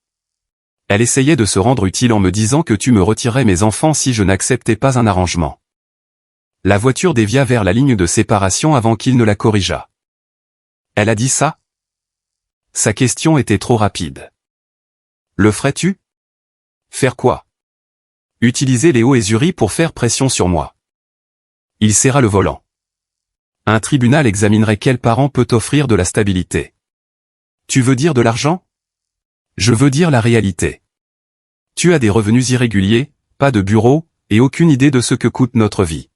Elle essayait de se rendre utile en me disant que tu me retirerais mes enfants si je n'acceptais pas un arrangement. La voiture dévia vers la ligne de séparation avant qu'il ne la corrigeât. Elle a dit ça? Sa question était trop rapide. Le ferais-tu? Faire quoi? Utiliser Léo et Zuri pour faire pression sur moi. Il serra le volant. Un tribunal examinerait quel parent peut offrir de la stabilité. Tu veux dire de l'argent? Je veux dire la réalité. Tu as des revenus irréguliers, pas de bureau, et aucune idée de ce que coûte notre vie.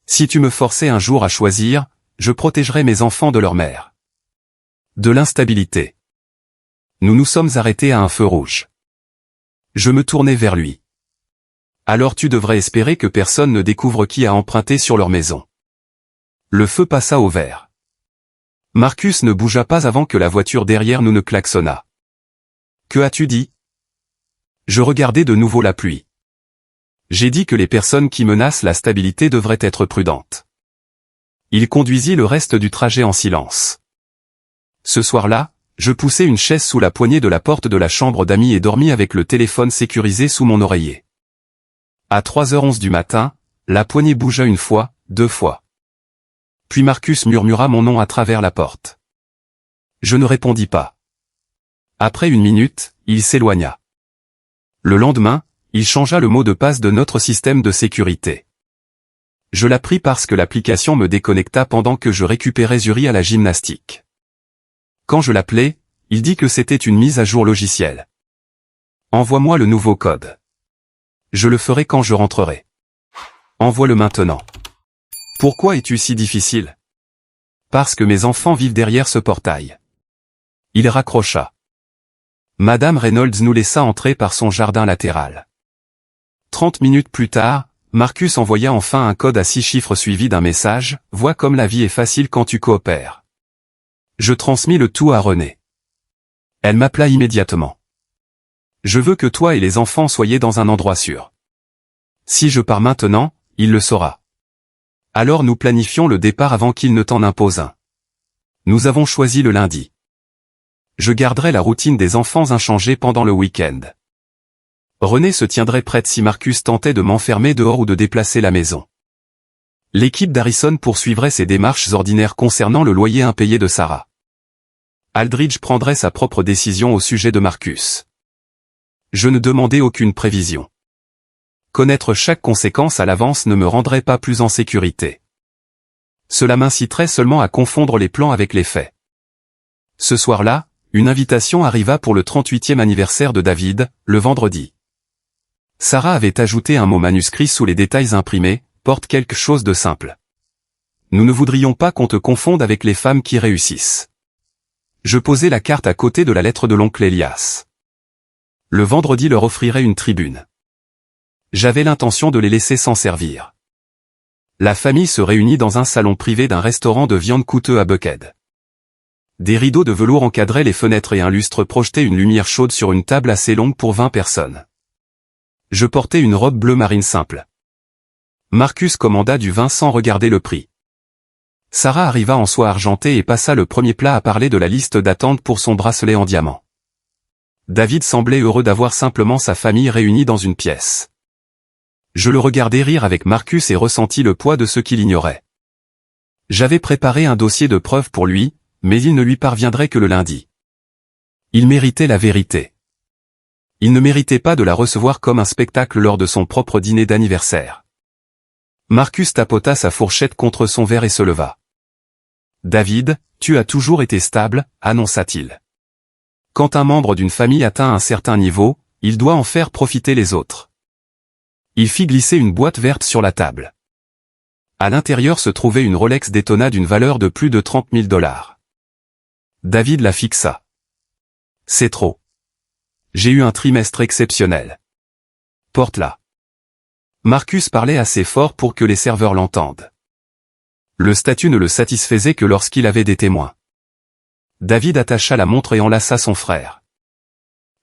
Si tu me forçais un jour à choisir, je protégerais mes enfants de leur mère. De l'instabilité. Nous nous sommes arrêtés à un feu rouge. Je me tournai vers lui. Alors tu devrais espérer que personne ne découvre qui a emprunté sur leur maison. Le feu passa au vert. Marcus ne bougea pas avant que la voiture derrière nous ne klaxonna. Que as-tu dit? Je regardai de nouveau la pluie. J'ai dit que les personnes qui menacent la stabilité devraient être prudentes. Il conduisit le reste du trajet en silence. Ce soir-là, je poussai une chaise sous la poignée de la porte de la chambre d'amis et dormis avec le téléphone sécurisé sous mon oreiller. À 3h11 du matin, la poignée bougea 1 fois, 2 fois. Puis Marcus murmura mon nom à travers la porte. Je ne répondis pas. Après 1 minute, il s'éloigna. Le lendemain, il changea le mot de passe de notre système de sécurité. Je l'appris parce que l'application me déconnecta pendant que je récupérais Zuri à la gymnastique. Quand je l'appelai, il dit que c'était une mise à jour logicielle. Envoie-moi le nouveau code. Je le ferai quand je rentrerai. Envoie-le maintenant. Pourquoi es-tu si difficile? Parce que mes enfants vivent derrière ce portail. Il raccrocha. Madame Reynolds nous laissa entrer par son jardin latéral. 30 minutes plus tard, Marcus envoya enfin un code à 6 chiffres suivi d'un message « Vois comme la vie est facile quand tu coopères ». Je transmis le tout à Renée. Elle m'appela immédiatement. Je veux que toi et les enfants soyez dans un endroit sûr. Si je pars maintenant, il le saura. Alors nous planifions le départ avant qu'il ne t'en impose un. Nous avons choisi le lundi. Je garderai la routine des enfants inchangée pendant le week-end. Renée se tiendrait prête si Marcus tentait de m'enfermer dehors ou de déplacer la maison. L'équipe d'Harrison poursuivrait ses démarches ordinaires concernant le loyer impayé de Sarah. Aldridge prendrait sa propre décision au sujet de Marcus. Je ne demandais aucune prévision. Connaître chaque conséquence à l'avance ne me rendrait pas plus en sécurité. Cela m'inciterait seulement à confondre les plans avec les faits. Ce soir-là, une invitation arriva pour le 38e anniversaire de David, le vendredi. Sarah avait ajouté un mot manuscrit sous les détails imprimés, porte quelque chose de simple. Nous ne voudrions pas qu'on te confonde avec les femmes qui réussissent. Je posai la carte à côté de la lettre de l'oncle Elias. Le vendredi leur offrirait une tribune. J'avais l'intention de les laisser s'en servir. La famille se réunit dans un salon privé d'un restaurant de viande coûteux à Buckhead. Des rideaux de velours encadraient les fenêtres et un lustre projetait une lumière chaude sur une table assez longue pour 20 personnes. Je portais une robe bleu marine simple. Marcus commanda du vin sans regarder le prix. Sarah arriva en soie argentée et passa le premier plat à parler de la liste d'attente pour son bracelet en diamant. David semblait heureux d'avoir simplement sa famille réunie dans une pièce. Je le regardai rire avec Marcus et ressentis le poids de ce qu'il ignorait. J'avais préparé un dossier de preuves pour lui, mais il ne lui parviendrait que le lundi. Il méritait la vérité. Il ne méritait pas de la recevoir comme un spectacle lors de son propre dîner d'anniversaire. Marcus tapota sa fourchette contre son verre et se leva. « David, tu as toujours été stable, annonça-t-il. Quand un membre d'une famille atteint un certain niveau, il doit en faire profiter les autres. » Il fit glisser une boîte verte sur la table. À l'intérieur se trouvait une Rolex Daytona d'une valeur de plus de 30 000 $. David la fixa. « C'est trop. J'ai eu un trimestre exceptionnel. Porte-la. » Marcus parlait assez fort pour que les serveurs l'entendent. Le statut ne le satisfaisait que lorsqu'il avait des témoins. David attacha la montre et enlaça son frère.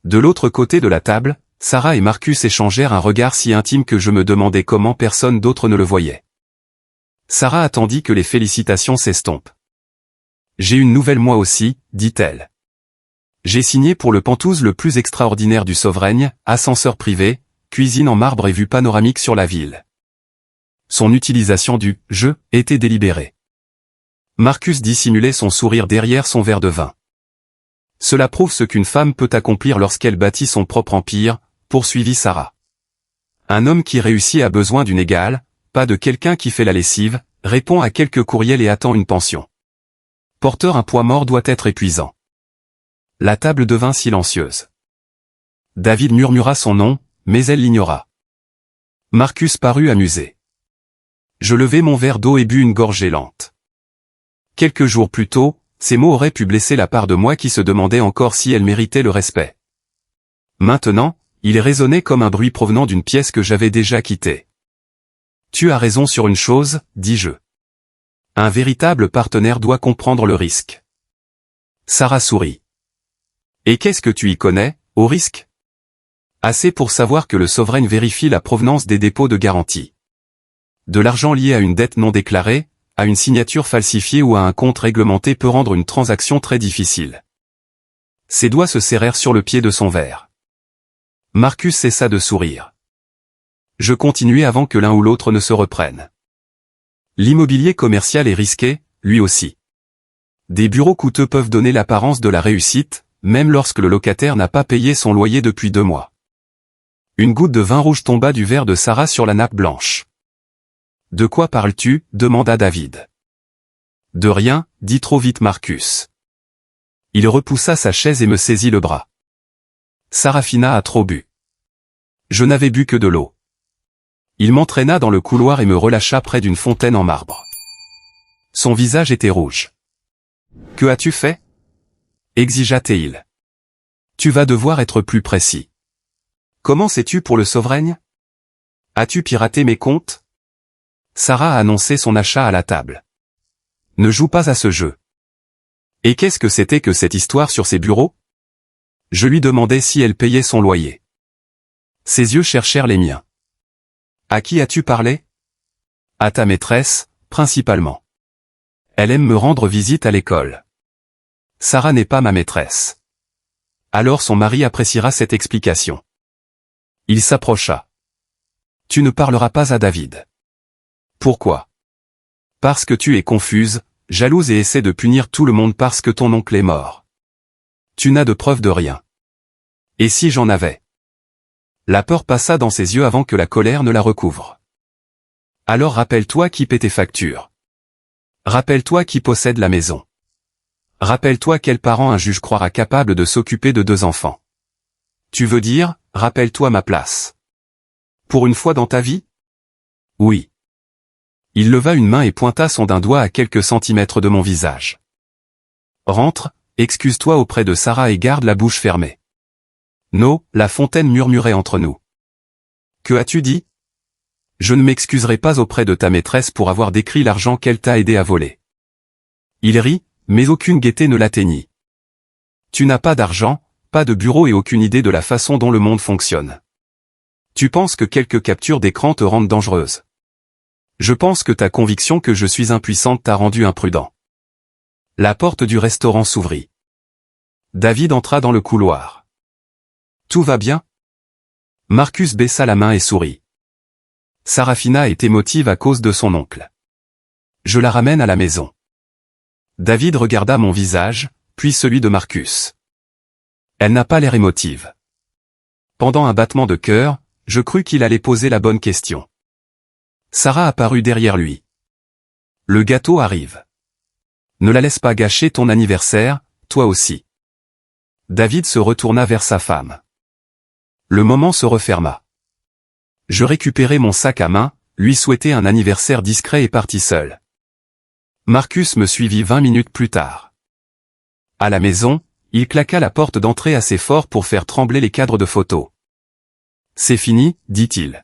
De l'autre côté de la table, Sarah et Marcus échangèrent un regard si intime que je me demandais comment personne d'autre ne le voyait. Sarah attendit que les félicitations s'estompent. « J'ai une nouvelle moi aussi, dit-elle. J'ai signé pour le Penthouse le plus extraordinaire du Sovereign, ascenseur privé, cuisine en marbre et vue panoramique sur la ville. » Son utilisation du « je » était délibérée. Marcus dissimulait son sourire derrière son verre de vin. Cela prouve ce qu'une femme peut accomplir lorsqu'elle bâtit son propre empire, poursuivit Sarah. Un homme qui réussit a besoin d'une égale, pas de quelqu'un qui fait la lessive, répond à quelques courriels et attend une pension. Porteur un poids mort doit être épuisant. La table devint silencieuse. David murmura son nom, mais elle l'ignora. Marcus parut amusé. Je levai mon verre d'eau et bus une gorgée lente. Quelques jours plus tôt, ces mots auraient pu blesser la part de moi qui se demandait encore si elle méritait le respect. Maintenant, il résonnait comme un bruit provenant d'une pièce que j'avais déjà quittée. Tu as raison sur une chose, dis-je. Un véritable partenaire doit comprendre le risque. Sarah sourit. Et qu'est-ce que tu y connais, au risque? Assez pour savoir que le Sovereign vérifie la provenance des dépôts de garantie. De l'argent lié à une dette non déclarée, à une signature falsifiée ou à un compte réglementé peut rendre une transaction très difficile. Ses doigts se serrèrent sur le pied de son verre. Marcus cessa de sourire. Je continuai avant que l'un ou l'autre ne se reprenne. L'immobilier commercial est risqué, lui aussi. Des bureaux coûteux peuvent donner l'apparence de la réussite, même lorsque le locataire n'a pas payé son loyer depuis 2 mois. Une goutte de vin rouge tomba du verre de Sarah sur la nappe blanche. « De quoi parles-tu » demanda David. « De rien » dit trop vite Marcus. Il repoussa sa chaise et me saisit le bras. Sarafina a trop bu. Je n'avais bu que de l'eau. Il m'entraîna dans le couloir et me relâcha près d'une fontaine en marbre. Son visage était rouge. « Que as-tu fait » exigea-t-il. « Tu vas devoir être plus précis. Comment sais-tu pour le Sovraigne ? As-tu piraté mes comptes ?» Sarah a annoncé son achat à la table. « Ne joue pas à ce jeu. » Et qu'est-ce que c'était que cette histoire sur ses bureaux ? Je lui demandai si elle payait son loyer. Ses yeux cherchèrent les miens. « À qui as-tu parlé ? » À ta maîtresse, principalement. Elle aime me rendre visite à l'école. Sarah n'est pas ma maîtresse. Alors son mari appréciera cette explication. Il s'approcha. Tu ne parleras pas à David. Pourquoi ? Parce que tu es confuse, jalouse et essaie de punir tout le monde parce que ton oncle est mort. Tu n'as de preuve de rien. Et si j'en avais ? La peur passa dans ses yeux avant que la colère ne la recouvre. Alors rappelle-toi qui paie tes factures. Rappelle-toi qui possède la maison. Rappelle-toi quel parent un juge croira capable de s'occuper de 2 enfants. Tu veux dire, rappelle-toi ma place. Pour une fois dans ta vie ? Oui. Il leva une main et pointa son d'un doigt à quelques centimètres de mon visage. Rentre, excuse-toi auprès de Sarah et garde la bouche fermée. No, la fontaine murmurait entre nous. Que as-tu dit ? Je ne m'excuserai pas auprès de ta maîtresse pour avoir décrit l'argent qu'elle t'a aidé à voler. Il rit, mais aucune gaieté ne l'atteignit. Tu n'as pas d'argent, pas de bureau et aucune idée de la façon dont le monde fonctionne. Tu penses que quelques captures d'écran te rendent dangereuse. Je pense que ta conviction que je suis impuissante t'a rendu imprudent. La porte du restaurant s'ouvrit. David entra dans le couloir. Tout va bien ? Marcus baissa la main et sourit. Sarafina est émotive à cause de son oncle. Je la ramène à la maison. David regarda mon visage, puis celui de Marcus. Elle n'a pas l'air émotive. Pendant un battement de cœur, je crus qu'il allait poser la bonne question. Sarah apparut derrière lui. Le gâteau arrive. Ne la laisse pas gâcher ton anniversaire, toi aussi. David se retourna vers sa femme. Le moment se referma. Je récupérai mon sac à main, lui souhaitai un anniversaire discret et partis seul. Marcus me suivit 20 minutes plus tard. À la maison, il claqua la porte d'entrée assez fort pour faire trembler les cadres de photos. C'est fini, dit-il.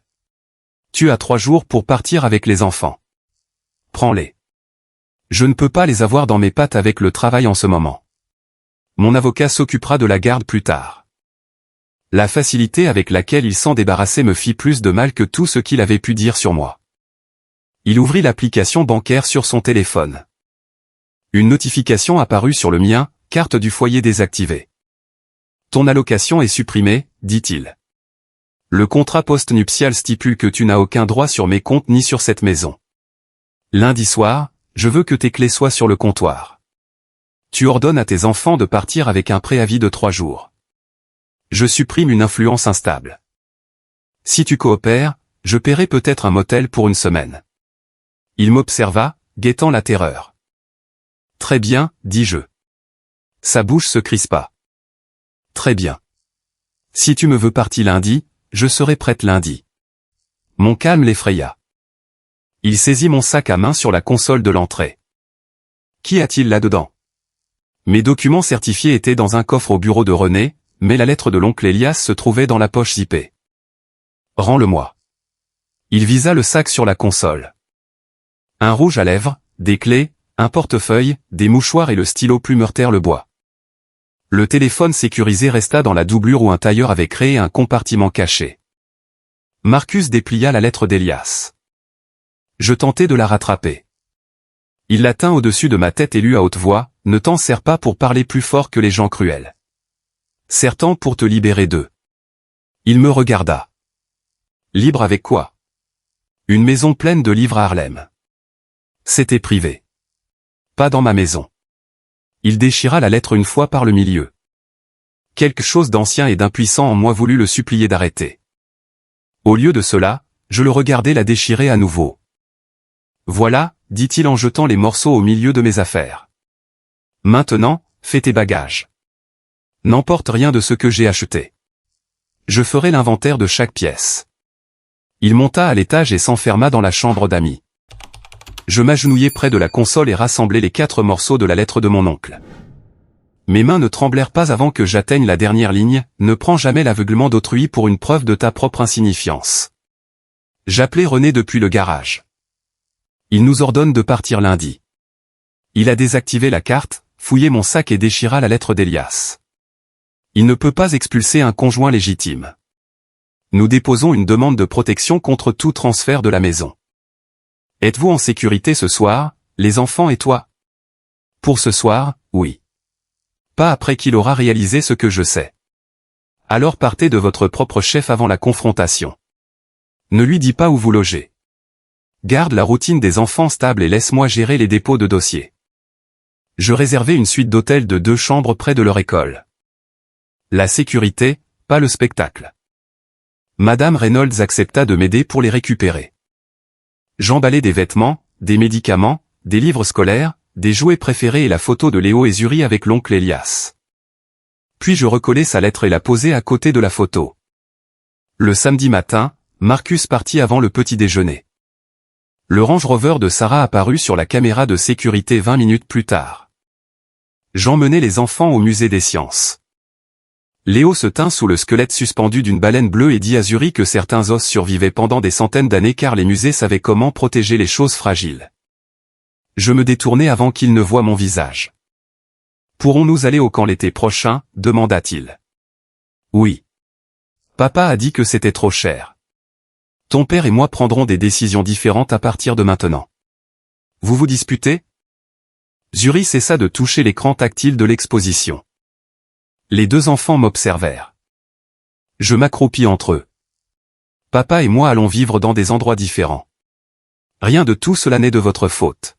Tu as 3 jours pour partir avec les enfants. Prends-les. Je ne peux pas les avoir dans mes pattes avec le travail en ce moment. Mon avocat s'occupera de la garde plus tard. La facilité avec laquelle il s'en débarrassait me fit plus de mal que tout ce qu'il avait pu dire sur moi. Il ouvrit l'application bancaire sur son téléphone. Une notification apparut sur le mien, carte du foyer désactivée. Ton allocation est supprimée, dit-il. Le contrat post-nuptial stipule que tu n'as aucun droit sur mes comptes ni sur cette maison. Lundi soir, je veux que tes clés soient sur le comptoir. Tu ordonnes à tes enfants de partir avec un préavis de 3 jours. Je supprime une influence instable. Si tu coopères, je paierai peut-être un motel pour une semaine. Il m'observa, guettant la terreur. Très bien, dis-je. Sa bouche se crispa. Très bien. Si tu me veux partir lundi, je serai prête lundi. Mon calme l'effraya. Il saisit mon sac à main sur la console de l'entrée. Qu'y a-t-il là-dedans ? Mes documents certifiés étaient dans un coffre au bureau de René, mais la lettre de l'oncle Elias se trouvait dans la poche zippée. Rends-le-moi. Il visa le sac sur la console. Un rouge à lèvres, des clés, un portefeuille, des mouchoirs et le stylo plumertèrent le bois. Le téléphone sécurisé resta dans la doublure où un tailleur avait créé un compartiment caché. Marcus déplia la lettre d'Elias. Je tentai de la rattraper. Il la tint au-dessus de ma tête et lut à haute voix, « Ne t'en sers pas pour parler plus fort que les gens cruels. Sers-t'en pour te libérer d'eux. » Il me regarda. Libre avec quoi ? Une maison pleine de livres à Harlem. C'était privé. Pas dans ma maison. Il déchira la lettre une fois par le milieu. Quelque chose d'ancien et d'impuissant en moi voulut le supplier d'arrêter. Au lieu de cela, je le regardai la déchirer à nouveau. Voilà, dit-il en jetant les morceaux au milieu de mes affaires. Maintenant, fais tes bagages. N'emporte rien de ce que j'ai acheté. Je ferai l'inventaire de chaque pièce. Il monta à l'étage et s'enferma dans la chambre d'amis. Je m'agenouillai près de la console et rassemblai les 4 morceaux de la lettre de mon oncle. Mes mains ne tremblèrent pas avant que j'atteigne la dernière ligne, ne prends jamais l'aveuglement d'autrui pour une preuve de ta propre insignifiance. J'appelai René depuis le garage. Il nous ordonne de partir lundi. Il a désactivé la carte, fouillé mon sac et déchira la lettre d'Elias. Il ne peut pas expulser un conjoint légitime. Nous déposons une demande de protection contre tout transfert de la maison. Êtes-vous en sécurité ce soir, les enfants et toi? Pour ce soir, oui. Pas après qu'il aura réalisé ce que je sais. Alors partez de votre propre chef avant la confrontation. Ne lui dis pas où vous logez. Garde la routine des enfants stable et laisse-moi gérer les dépôts de dossiers. Je réservai une suite d'hôtels de 2 chambres près de leur école. La sécurité, pas le spectacle. Madame Reynolds accepta de m'aider pour les récupérer. J'emballai des vêtements, des médicaments, des livres scolaires, des jouets préférés et la photo de Léo et Zuri avec l'oncle Elias. Puis je recollai sa lettre et la posai à côté de la photo. Le samedi matin, Marcus partit avant le petit déjeuner. Le Range Rover de Sarah apparut sur la caméra de sécurité 20 minutes plus tard. J'emmenai les enfants au musée des sciences. Léo se tint sous le squelette suspendu d'une baleine bleue et dit à Zuri que certains os survivaient pendant des centaines d'années car les musées savaient comment protéger les choses fragiles. Je me détournai avant qu'il ne voie mon visage. « Pourrons-nous aller au camp l'été prochain ?» demanda-t-il. « Oui. Papa a dit que c'était trop cher. Ton père et moi prendrons des décisions différentes à partir de maintenant. Vous vous disputez ?» Zuri cessa de toucher l'écran tactile de l'exposition. Les 2 enfants m'observèrent. Je m'accroupis entre eux. Papa et moi allons vivre dans des endroits différents. Rien de tout cela n'est de votre faute.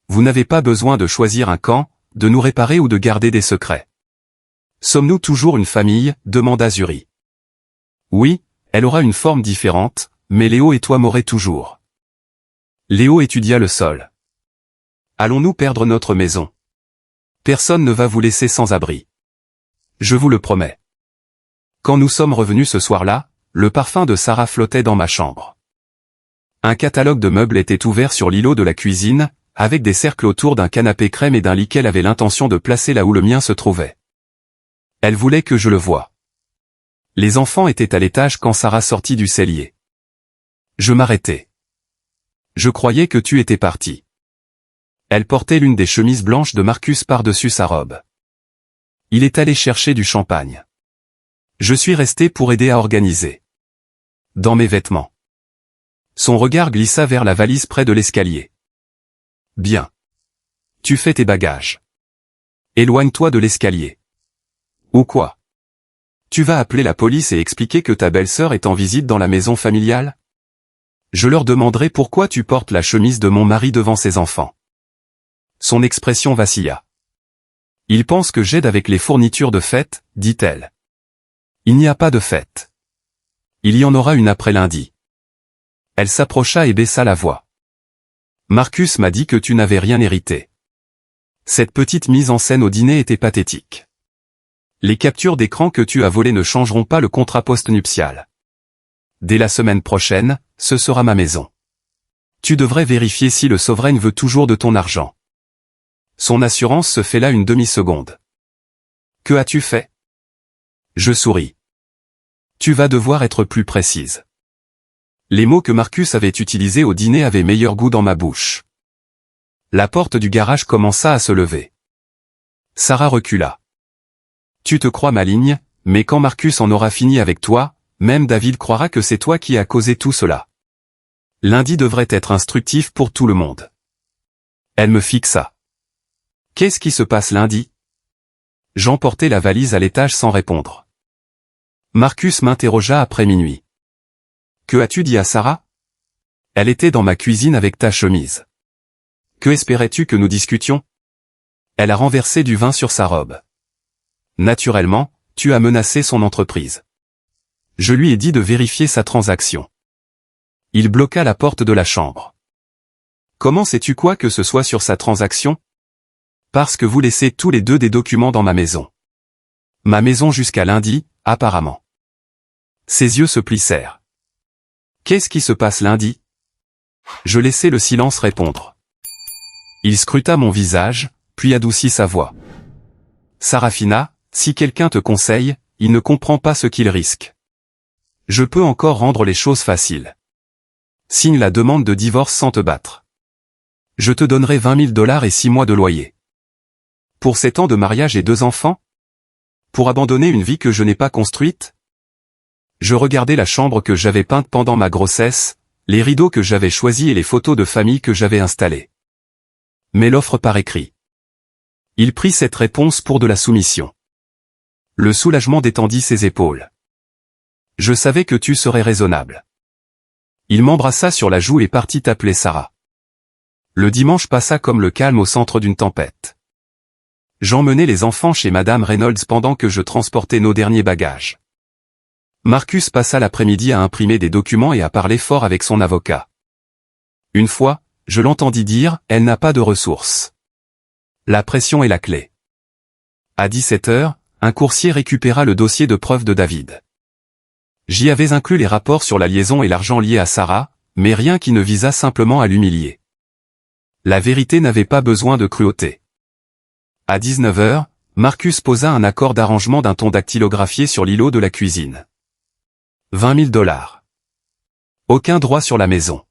Vous n'avez pas besoin de choisir un camp, de nous réparer ou de garder des secrets. Sommes-nous toujours une famille? Demanda Zuri. Oui, elle aura une forme différente, mais Léo et toi m'aurez toujours. Léo étudia le sol. Allons-nous perdre notre maison? Personne ne va vous laisser sans abri. Je vous le promets. Quand nous sommes revenus ce soir-là, le parfum de Sarah flottait dans ma chambre. Un catalogue de meubles était ouvert sur l'îlot de la cuisine, avec des cercles autour d'un canapé crème et d'un lit qu'elle avait l'intention de placer là où le mien se trouvait. Elle voulait que je le voie. Les enfants étaient à l'étage quand Sarah sortit du cellier. Je m'arrêtai. Je croyais que tu étais parti. Elle portait l'une des chemises blanches de Marcus par-dessus sa robe. Il est allé chercher du champagne. Je suis resté pour aider à organiser. Dans mes vêtements. Son regard glissa vers la valise près de l'escalier. Bien. Tu fais tes bagages. Éloigne-toi de l'escalier. Ou quoi? Tu vas appeler la police et expliquer que ta belle-sœur est en visite dans la maison familiale? Je leur demanderai pourquoi tu portes la chemise de mon mari devant ses enfants. Son expression vacilla. Il pense que j'aide avec les fournitures de fête, dit-elle. Il n'y a pas de fête. Il y en aura une après lundi. Elle s'approcha et baissa la voix. Marcus m'a dit que tu n'avais rien hérité. Cette petite mise en scène au dîner était pathétique. Les captures d'écran que tu as volées ne changeront pas le contrat post-nuptial. Dès la semaine prochaine, ce sera ma maison. Tu devrais vérifier si le souverain veut toujours de ton argent. Son assurance se fait là une demi-seconde. Que as-tu fait? Je souris. Tu vas devoir être plus précise. Les mots que Marcus avait utilisés au dîner avaient meilleur goût dans ma bouche. La porte du garage commença à se lever. Sarah recula. Tu te crois maligne, mais quand Marcus en aura fini avec toi, même David croira que c'est toi qui as causé tout cela. Lundi devrait être instructif pour tout le monde. Elle me fixa. Qu'est-ce qui se passe lundi? J'emportai la valise à l'étage sans répondre. Marcus m'interrogea après minuit. Que as-tu dit à Sarah? Elle était dans ma cuisine avec ta chemise. Que espérais-tu que nous discutions? Elle a renversé du vin sur sa robe. Naturellement, tu as menacé son entreprise. Je lui ai dit de vérifier sa transaction. Il bloqua la porte de la chambre. Comment sais-tu quoi que ce soit sur sa transaction? Parce que vous laissez tous les deux des documents dans ma maison. Ma maison jusqu'à lundi, apparemment. Ses yeux se plissèrent. Qu'est-ce qui se passe lundi? Je laissai le silence répondre. Il scruta mon visage, puis adoucit sa voix. Sarafina, si quelqu'un te conseille, il ne comprend pas ce qu'il risque. Je peux encore rendre les choses faciles. Signe la demande de divorce sans te battre. Je te donnerai 20 000 $ et 6 mois de loyer. Pour 7 ans de mariage et 2 enfants? Pour abandonner une vie que je n'ai pas construite? Je regardais la chambre que j'avais peinte pendant ma grossesse, les rideaux que j'avais choisis et les photos de famille que j'avais installées. Mais l'offre par écrit. Il prit cette réponse pour de la soumission. Le soulagement détendit ses épaules. Je savais que tu serais raisonnable. Il m'embrassa sur la joue et partit appeler Sarah. Le dimanche passa comme le calme au centre d'une tempête. J'emmenai les enfants chez Madame Reynolds pendant que je transportais nos derniers bagages. Marcus passa l'après-midi à imprimer des documents et à parler fort avec son avocat. Une fois, je l'entendis dire « Elle n'a pas de ressources. La pression est la clé. » À 17 h, un coursier récupéra le dossier de preuve de David. J'y avais inclus les rapports sur la liaison et l'argent lié à Sarah, mais rien qui ne visât simplement à l'humilier. La vérité n'avait pas besoin de cruauté. À 19 h, Marcus posa un accord d'arrangement d'un ton dactylographié sur l'îlot de la cuisine. 20 000 $. Aucun droit sur la maison.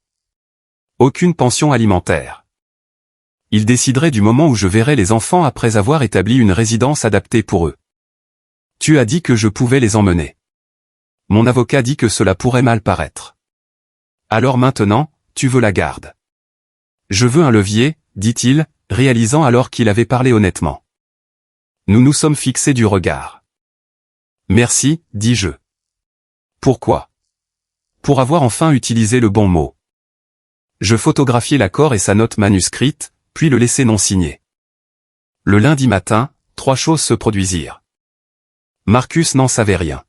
Aucune pension alimentaire. Il déciderait du moment où je verrais les enfants après avoir établi une résidence adaptée pour eux. Tu as dit que je pouvais les emmener. Mon avocat dit que cela pourrait mal paraître. Alors maintenant, tu veux la garde. Je veux un levier, dit-il, réalisant alors qu'il avait parlé honnêtement. Nous nous sommes fixés du regard. Merci, dis-je. Pourquoi? Pour avoir enfin utilisé le bon mot. Je photographiai l'accord et sa note manuscrite, puis le laissai non signé. Le lundi matin, 3 choses se produisirent. Marcus n'en savait rien.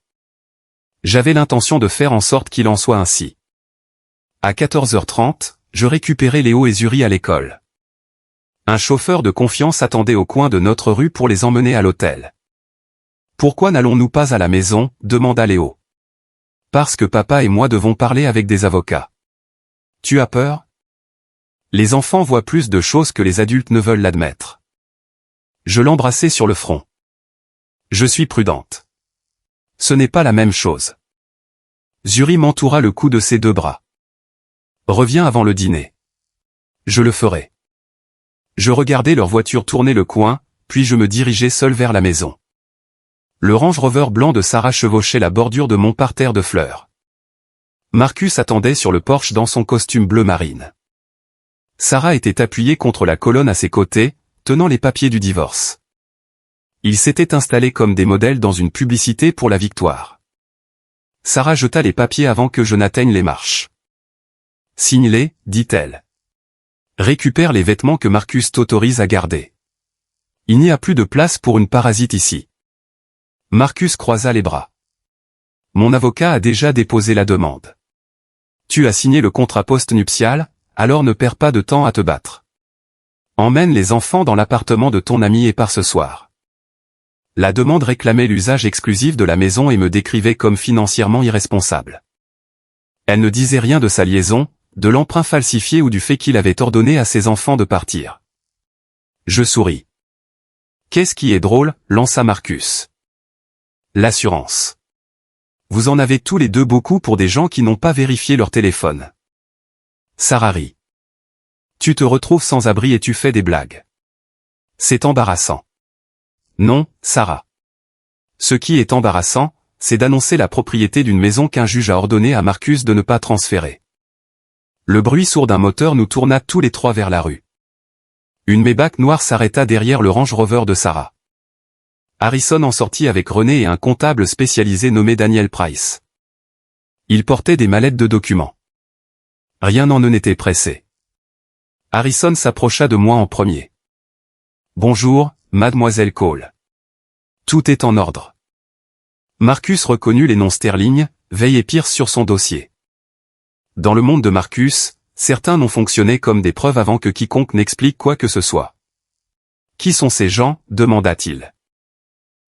J'avais l'intention de faire en sorte qu'il en soit ainsi. À 14 h 30, je récupérai Léo et Zuri à l'école. Un chauffeur de confiance attendait au coin de notre rue pour les emmener à l'hôtel. « Pourquoi n'allons-nous pas à la maison ?» demanda Léo. « Parce que papa et moi devons parler avec des avocats. »« Tu as peur ?» Les enfants voient plus de choses que les adultes ne veulent l'admettre. Je l'embrassai sur le front. « Je suis prudente. Ce n'est pas la même chose. » Zuri m'entoura le cou de ses 2 bras. « Reviens avant le dîner. »« Je le ferai. » Je regardais leur voiture tourner le coin, puis je me dirigeai seul vers la maison. Le Range Rover blanc de Sarah chevauchait la bordure de mon parterre de fleurs. Marcus attendait sur le porche dans son costume bleu marine. Sarah était appuyée contre la colonne à ses côtés, tenant les papiers du divorce. Ils s'étaient installés comme des modèles dans une publicité pour la victoire. Sarah jeta les papiers avant que je n'atteigne les marches. « Signe-les, dit-elle. Récupère les vêtements que Marcus t'autorise à garder. Il n'y a plus de place pour une parasite ici. » Marcus croisa les bras. « Mon avocat a déjà déposé la demande. Tu as signé le contrat post-nuptial, alors ne perds pas de temps à te battre. Emmène les enfants dans l'appartement de ton ami et pars ce soir. » La demande réclamait l'usage exclusif de la maison et me décrivait comme financièrement irresponsable. Elle ne disait rien de sa liaison, de l'emprunt falsifié ou du fait qu'il avait ordonné à ses enfants de partir. Je souris. « Qu'est-ce qui est drôle ?» lança Marcus. « L'assurance. Vous en avez tous les deux beaucoup pour des gens qui n'ont pas vérifié leur téléphone. » Sarah rit. « Tu te retrouves sans abri et tu fais des blagues. C'est embarrassant. » Non, Sarah. Ce qui est embarrassant, c'est d'annoncer la propriété d'une maison qu'un juge a ordonné à Marcus de ne pas transférer. Le bruit sourd d'un moteur nous tourna tous les 3 vers la rue. Une Maybach noire s'arrêta derrière le Range Rover de Sarah. Harrison en sortit avec René et un comptable spécialisé nommé Daniel Price. Ils portaient des mallettes de documents. Rien n'en était pressé. Harrison s'approcha de moi en premier. « Bonjour, mademoiselle Cole. Tout est en ordre. » Marcus reconnut les noms Sterling, Veil et Pierce sur son dossier. Dans le monde de Marcus, certains noms fonctionnaient comme des preuves avant que quiconque n'explique quoi que ce soit. « Qui sont ces gens ?» demanda-t-il.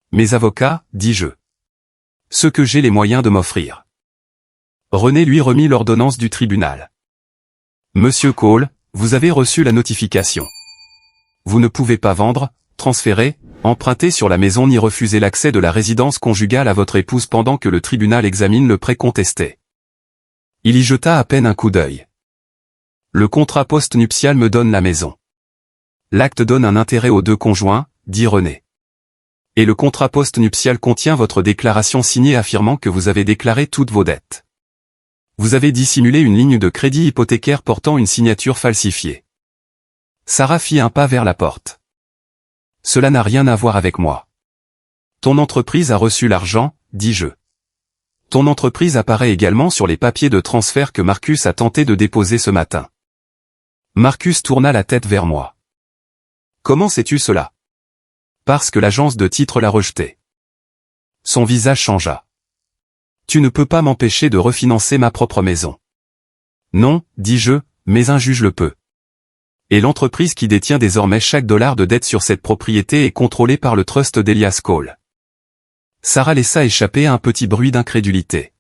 « Mes avocats, dis-je. Ceux que j'ai les moyens de m'offrir. » René lui remit l'ordonnance du tribunal. Monsieur Cole, vous avez reçu la notification. Vous ne pouvez pas vendre, transférer, emprunter sur la maison ni refuser l'accès de la résidence conjugale à votre épouse pendant que le tribunal examine le prêt contesté. Il y jeta à peine un coup d'œil. Le contrat post-nuptial me donne la maison. L'acte donne un intérêt aux deux conjoints, dit René. Et le contrat post-nuptial contient votre déclaration signée affirmant que vous avez déclaré toutes vos dettes. Vous avez dissimulé une ligne de crédit hypothécaire portant une signature falsifiée. Sarah fit un pas vers la porte. Cela n'a rien à voir avec moi. Ton entreprise a reçu l'argent, dis-je. Ton entreprise apparaît également sur les papiers de transfert que Marcus a tenté de déposer ce matin. Marcus tourna la tête vers moi. Comment sais-tu cela? Parce que l'agence de titres l'a rejeté. Son visage changea. Tu ne peux pas m'empêcher de refinancer ma propre maison. Non, dis-je, mais un juge le peut. Et l'entreprise qui détient désormais chaque dollar de dette sur cette propriété est contrôlée par le trust d'Elias Cole. Sarah laissa échapper un petit bruit d'incrédulité.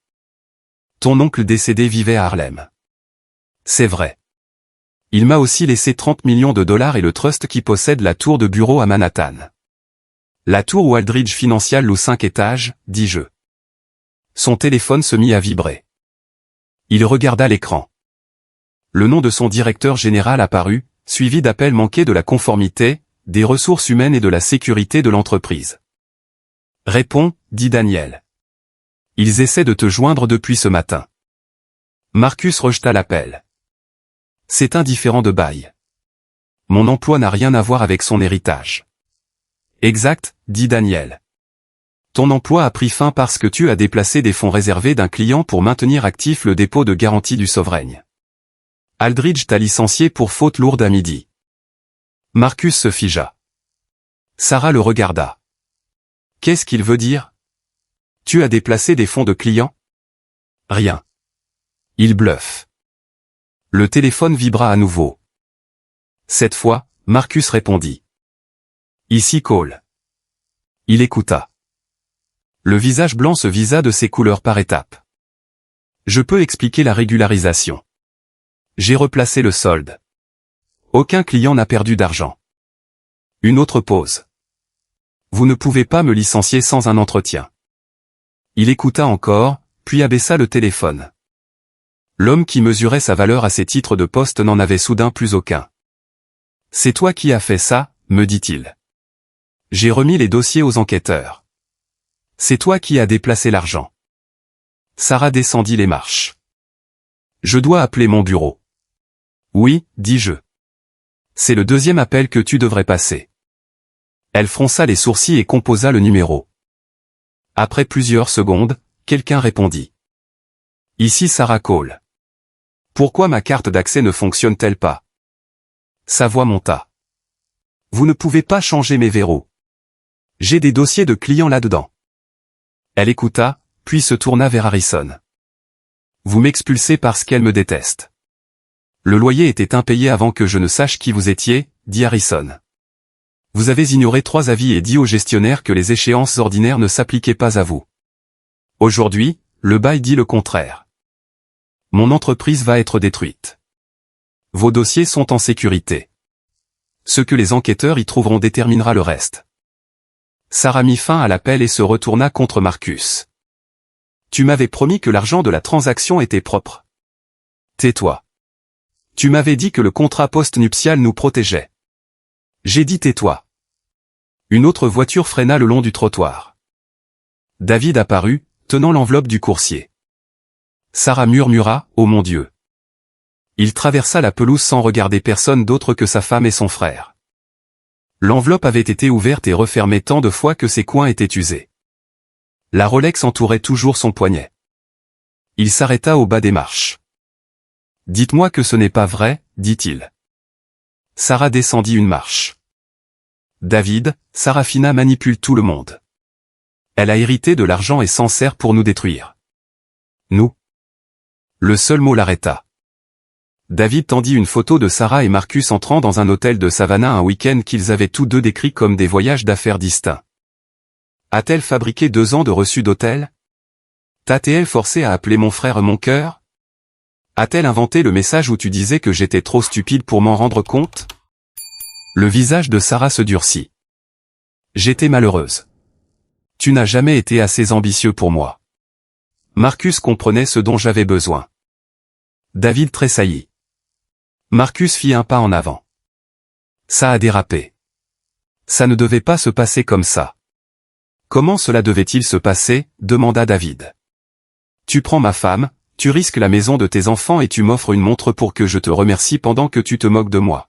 Ton oncle décédé vivait à Harlem. C'est vrai. Il m'a aussi laissé 30 millions de dollars et le trust qui possède la tour de bureau à Manhattan. La tour où Aldridge Financial loue 5 étages, dis-je. Son téléphone se mit à vibrer. Il regarda l'écran. Le nom de son directeur général apparut, suivi d'appels manqués de la conformité, des ressources humaines et de la sécurité de l'entreprise. Réponds, dit Daniel. Ils essaient de te joindre depuis ce matin. Marcus rejeta l'appel. C'est indifférent de bail. Mon emploi n'a rien à voir avec son héritage. Exact, dit Daniel. Ton emploi a pris fin parce que tu as déplacé des fonds réservés d'un client pour maintenir actif le dépôt de garantie du Sovereign. Aldridge t'a licencié pour faute lourde à midi. Marcus se figea. Sarah le regarda. Qu'est-ce qu'il veut dire? Tu as déplacé des fonds de clients? Rien. Il bluffe. Le téléphone vibra à nouveau. Cette fois, Marcus répondit. Ici Cole. Il écouta. Le visage blanc se visa de ses couleurs par étapes. Je peux expliquer la régularisation. J'ai replacé le solde. Aucun client n'a perdu d'argent. Une autre pause. Vous ne pouvez pas me licencier sans un entretien. Il écouta encore, puis abaissa le téléphone. L'homme qui mesurait sa valeur à ses titres de poste n'en avait soudain plus aucun. C'est toi qui as fait ça, me dit-il. J'ai remis les dossiers aux enquêteurs. C'est toi qui as déplacé l'argent. Sarah descendit les marches. Je dois appeler mon bureau. Oui, dis-je. C'est le deuxième appel que tu devrais passer. Elle fronça les sourcils et composa le numéro. Après plusieurs secondes, quelqu'un répondit. Ici Sarah Cole. Pourquoi ma carte d'accès ne fonctionne-t-elle pas? Sa voix monta. Vous ne pouvez pas changer mes verrous. J'ai des dossiers de clients là-dedans. Elle écouta, puis se tourna vers Harrison. Vous m'expulsez parce qu'elle me déteste. Le loyer était impayé avant que je ne sache qui vous étiez, dit Harrison. Vous avez ignoré 3 avis et dit au gestionnaire que les échéances ordinaires ne s'appliquaient pas à vous. Aujourd'hui, le bail dit le contraire. Mon entreprise va être détruite. Vos dossiers sont en sécurité. Ce que les enquêteurs y trouveront déterminera le reste. Sarah mit fin à l'appel et se retourna contre Marcus. Tu m'avais promis que l'argent de la transaction était propre. Tais-toi. Tu m'avais dit que le contrat post-nuptial nous protégeait. J'ai dit tais-toi. Une autre voiture freina le long du trottoir. David apparut, tenant l'enveloppe du coursier. Sarah murmura, oh mon Dieu. Il traversa la pelouse sans regarder personne d'autre que sa femme et son frère. L'enveloppe avait été ouverte et refermée tant de fois que ses coins étaient usés. La Rolex entourait toujours son poignet. Il s'arrêta au bas des marches. Dites-moi que ce n'est pas vrai, dit-il. Sarah descendit une marche. David, Sarafina manipule tout le monde. Elle a hérité de l'argent et s'en sert pour nous détruire. Nous. Le seul mot l'arrêta. David tendit une photo de Sarah et Marcus entrant dans un hôtel de Savannah un week-end qu'ils avaient tous deux décrit comme des voyages d'affaires distincts. A-t-elle fabriqué 2 ans de reçus d'hôtel? T'as-t-elle forcé à appeler mon frère mon cœur? A-t-elle inventé le message où tu disais que j'étais trop stupide pour m'en rendre compte? Le visage de Sarah se durcit. J'étais malheureuse. Tu n'as jamais été assez ambitieux pour moi. Marcus comprenait ce dont j'avais besoin. David tressaillit. Marcus fit un pas en avant. Ça a dérapé. Ça ne devait pas se passer comme ça. Comment cela devait-il se passer? Demanda David. Tu prends ma femme, tu risques la maison de tes enfants et tu m'offres une montre pour que je te remercie pendant que tu te moques de moi.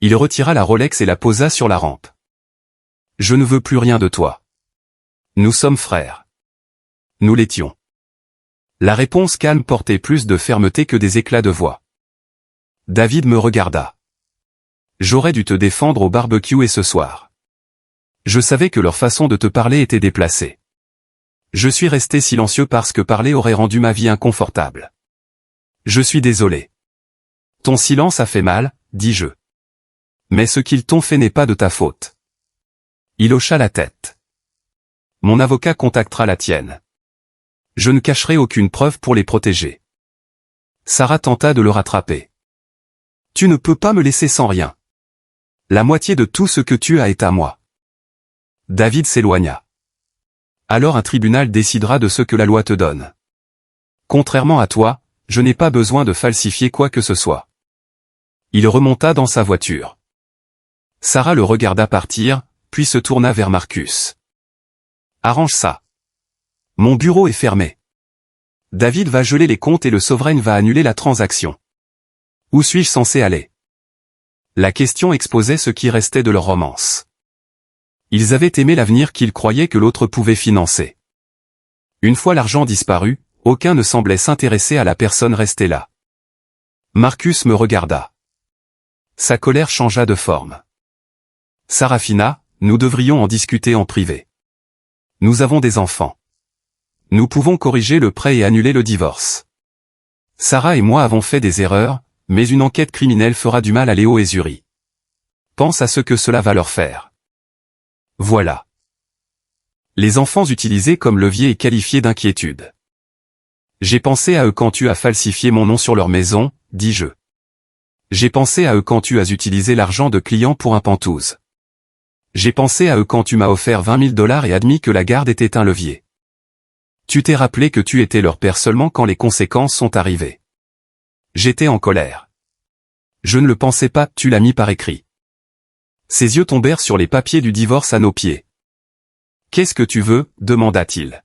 Il retira la Rolex et la posa sur la rampe. Je ne veux plus rien de toi. Nous sommes frères. Nous l'étions. La réponse calme portait plus de fermeté que des éclats de voix. David me regarda. J'aurais dû te défendre au barbecue et ce soir. Je savais que leur façon de te parler était déplacée. Je suis resté silencieux parce que parler aurait rendu ma vie inconfortable. Je suis désolé. Ton silence a fait mal, dis-je. Mais ce qu'ils t'ont fait n'est pas de ta faute. Il hocha la tête. Mon avocat contactera la tienne. Je ne cacherai aucune preuve pour les protéger. Sarah tenta de le rattraper. Tu ne peux pas me laisser sans rien. La moitié de tout ce que tu as est à moi. David s'éloigna. Alors un tribunal décidera de ce que la loi te donne. Contrairement à toi, je n'ai pas besoin de falsifier quoi que ce soit. Il remonta dans sa voiture. Sarah le regarda partir, puis se tourna vers Marcus. Arrange ça. Mon bureau est fermé. David va geler les comptes et le souverain va annuler la transaction. Où suis-je censé aller? La question exposait ce qui restait de leur romance. Ils avaient aimé l'avenir qu'ils croyaient que l'autre pouvait financer. Une fois l'argent disparu, aucun ne semblait s'intéresser à la personne restée là. Marcus me regarda. Sa colère changea de forme. Sarafina, nous devrions en discuter en privé. Nous avons des enfants. Nous pouvons corriger le prêt et annuler le divorce. Sarah et moi avons fait des erreurs, mais une enquête criminelle fera du mal à Léo et Zuri. Pense à ce que cela va leur faire. Voilà. Les enfants utilisés comme levier et qualifiés d'inquiétude. J'ai pensé à eux quand tu as falsifié mon nom sur leur maison, dis-je. J'ai pensé à eux quand tu as utilisé l'argent de clients pour un pantouse. J'ai pensé à eux quand tu m'as offert 20 000 $ et admis que la garde était un levier. Tu t'es rappelé que tu étais leur père seulement quand les conséquences sont arrivées. J'étais en colère. Je ne le pensais pas, tu l'as mis par écrit. Ses yeux tombèrent sur les papiers du divorce à nos pieds. Qu'est-ce que tu veux? Demanda-t-il.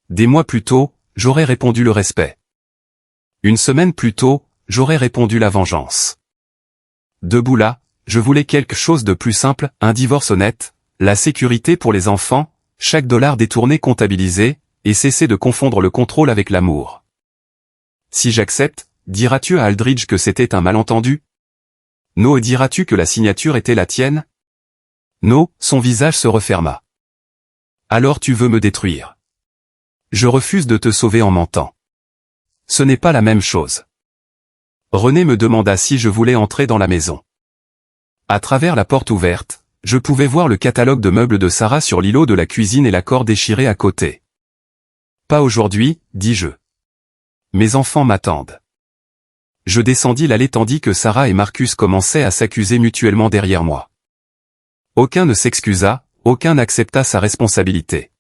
Des mois plus tôt, j'aurais répondu le respect. Une semaine plus tôt, j'aurais répondu la vengeance. Debout là, je voulais quelque chose de plus simple, un divorce honnête, la sécurité pour les enfants, chaque dollar détourné comptabilisé, et cesser de confondre le contrôle avec l'amour. Si j'accepte, diras-tu à Aldridge que c'était un malentendu? No, diras-tu que la signature était la tienne? No, son visage se referma. Alors tu veux me détruire. Je refuse de te sauver en mentant. Ce n'est pas la même chose. René me demanda si je voulais entrer dans la maison. À travers la porte ouverte, je pouvais voir le catalogue de meubles de Sarah sur l'îlot de la cuisine et l'accord déchiré à côté. Pas aujourd'hui, dis-je. Mes enfants m'attendent. Je descendis l'allée tandis que Sarah et Marcus commençaient à s'accuser mutuellement derrière moi. Aucun ne s'excusa, aucun n'accepta sa responsabilité.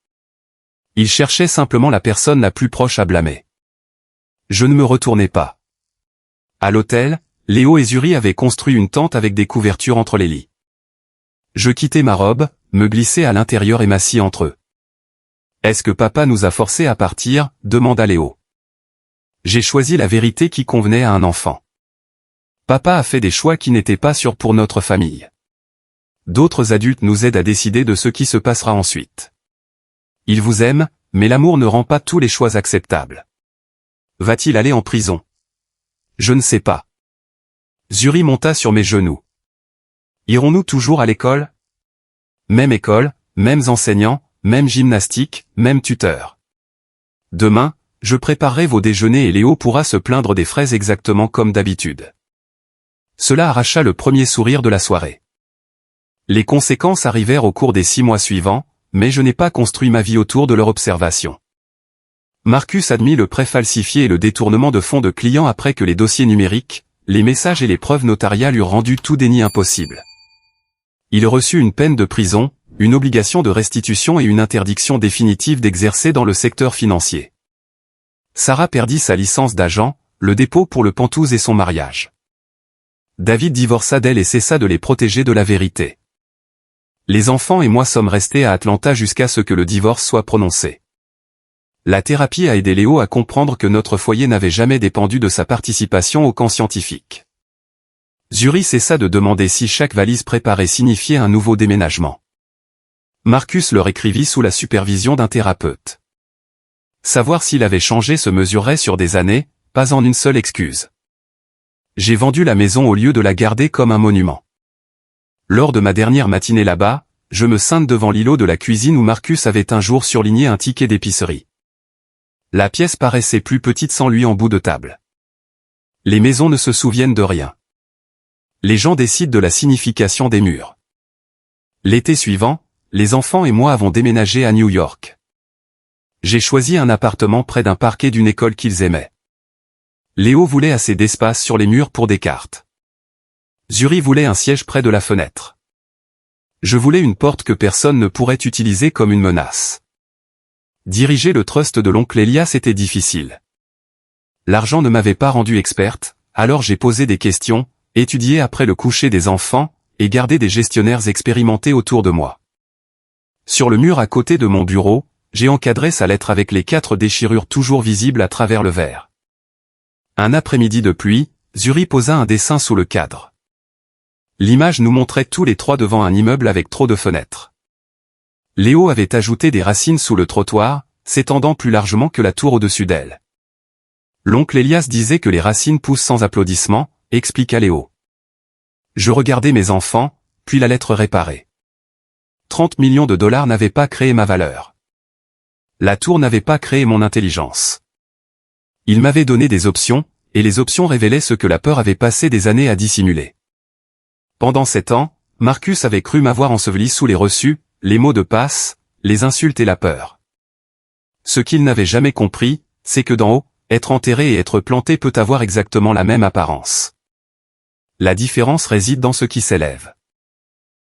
Ils cherchaient simplement la personne la plus proche à blâmer. Je ne me retournai pas. À l'hôtel, Léo et Zuri avaient construit une tente avec des couvertures entre les lits. Je quittai ma robe, me glissai à l'intérieur et m'assis entre eux. « Est-ce que papa nous a forcés à partir ?» demanda Léo. J'ai choisi la vérité qui convenait à un enfant. Papa a fait des choix qui n'étaient pas sûrs pour notre famille. D'autres adultes nous aident à décider de ce qui se passera ensuite. Il vous aime, mais l'amour ne rend pas tous les choix acceptables. Va-t-il aller en prison? Je ne sais pas. Zuri monta sur mes genoux. Irons-nous toujours à l'école? Même école, mêmes enseignants, même gymnastique, même tuteur. Demain, je préparerai vos déjeuners et Léo pourra se plaindre des fraises exactement comme d'habitude. Cela arracha le premier sourire de la soirée. Les conséquences arrivèrent au cours des 6 mois suivants, mais je n'ai pas construit ma vie autour de leur observation. Marcus admit le prêt falsifié et le détournement de fonds de clients après que les dossiers numériques, les messages et les preuves notariales eurent rendu tout déni impossible. Il reçut une peine de prison, une obligation de restitution et une interdiction définitive d'exercer dans le secteur financier. Sarah perdit sa licence d'agent, le dépôt pour le pantouse et son mariage. David divorça d'elle et cessa de les protéger de la vérité. Les enfants et moi sommes restés à Atlanta jusqu'à ce que le divorce soit prononcé. La thérapie a aidé Léo à comprendre que notre foyer n'avait jamais dépendu de sa participation au camp scientifique. Zuri cessa de demander si chaque valise préparée signifiait un nouveau déménagement. Marcus leur écrivit sous la supervision d'un thérapeute. Savoir s'il avait changé se mesurerait sur des années, pas en une seule excuse. J'ai vendu la maison au lieu de la garder comme un monument. Lors de ma dernière matinée là-bas, je me scinde devant l'îlot de la cuisine où Marcus avait un jour surligné un ticket d'épicerie. La pièce paraissait plus petite sans lui en bout de table. Les maisons ne se souviennent de rien. Les gens décident de la signification des murs. L'été suivant, les enfants et moi avons déménagé à New York. J'ai choisi un appartement près d'un parquet d'une école qu'ils aimaient. Léo voulait assez d'espace sur les murs pour des cartes. Zuri voulait un siège près de la fenêtre. Je voulais une porte que personne ne pourrait utiliser comme une menace. Diriger le trust de l'oncle Elias était difficile. L'argent ne m'avait pas rendue experte, alors j'ai posé des questions, étudié après le coucher des enfants, et gardé des gestionnaires expérimentés autour de moi. Sur le mur à côté de mon bureau, j'ai encadré sa lettre avec les 4 déchirures toujours visibles à travers le verre. Un après-midi de pluie, Zuri posa un dessin sous le cadre. L'image nous montrait tous les 3 devant un immeuble avec trop de fenêtres. Léo avait ajouté des racines sous le trottoir, s'étendant plus largement que la tour au-dessus d'elle. L'oncle Elias disait que les racines poussent sans applaudissements, expliqua Léo. Je regardais mes enfants, puis la lettre réparée. 30 millions de dollars n'avaient pas créé ma valeur. La tour n'avait pas créé mon intelligence. Il m'avait donné des options, et les options révélaient ce que la peur avait passé des années à dissimuler. Pendant 7 ans, Marcus avait cru m'avoir enseveli sous les reçus, les mots de passe, les insultes et la peur. Ce qu'il n'avait jamais compris, c'est que d'en haut, être enterré et être planté peut avoir exactement la même apparence. La différence réside dans ce qui s'élève.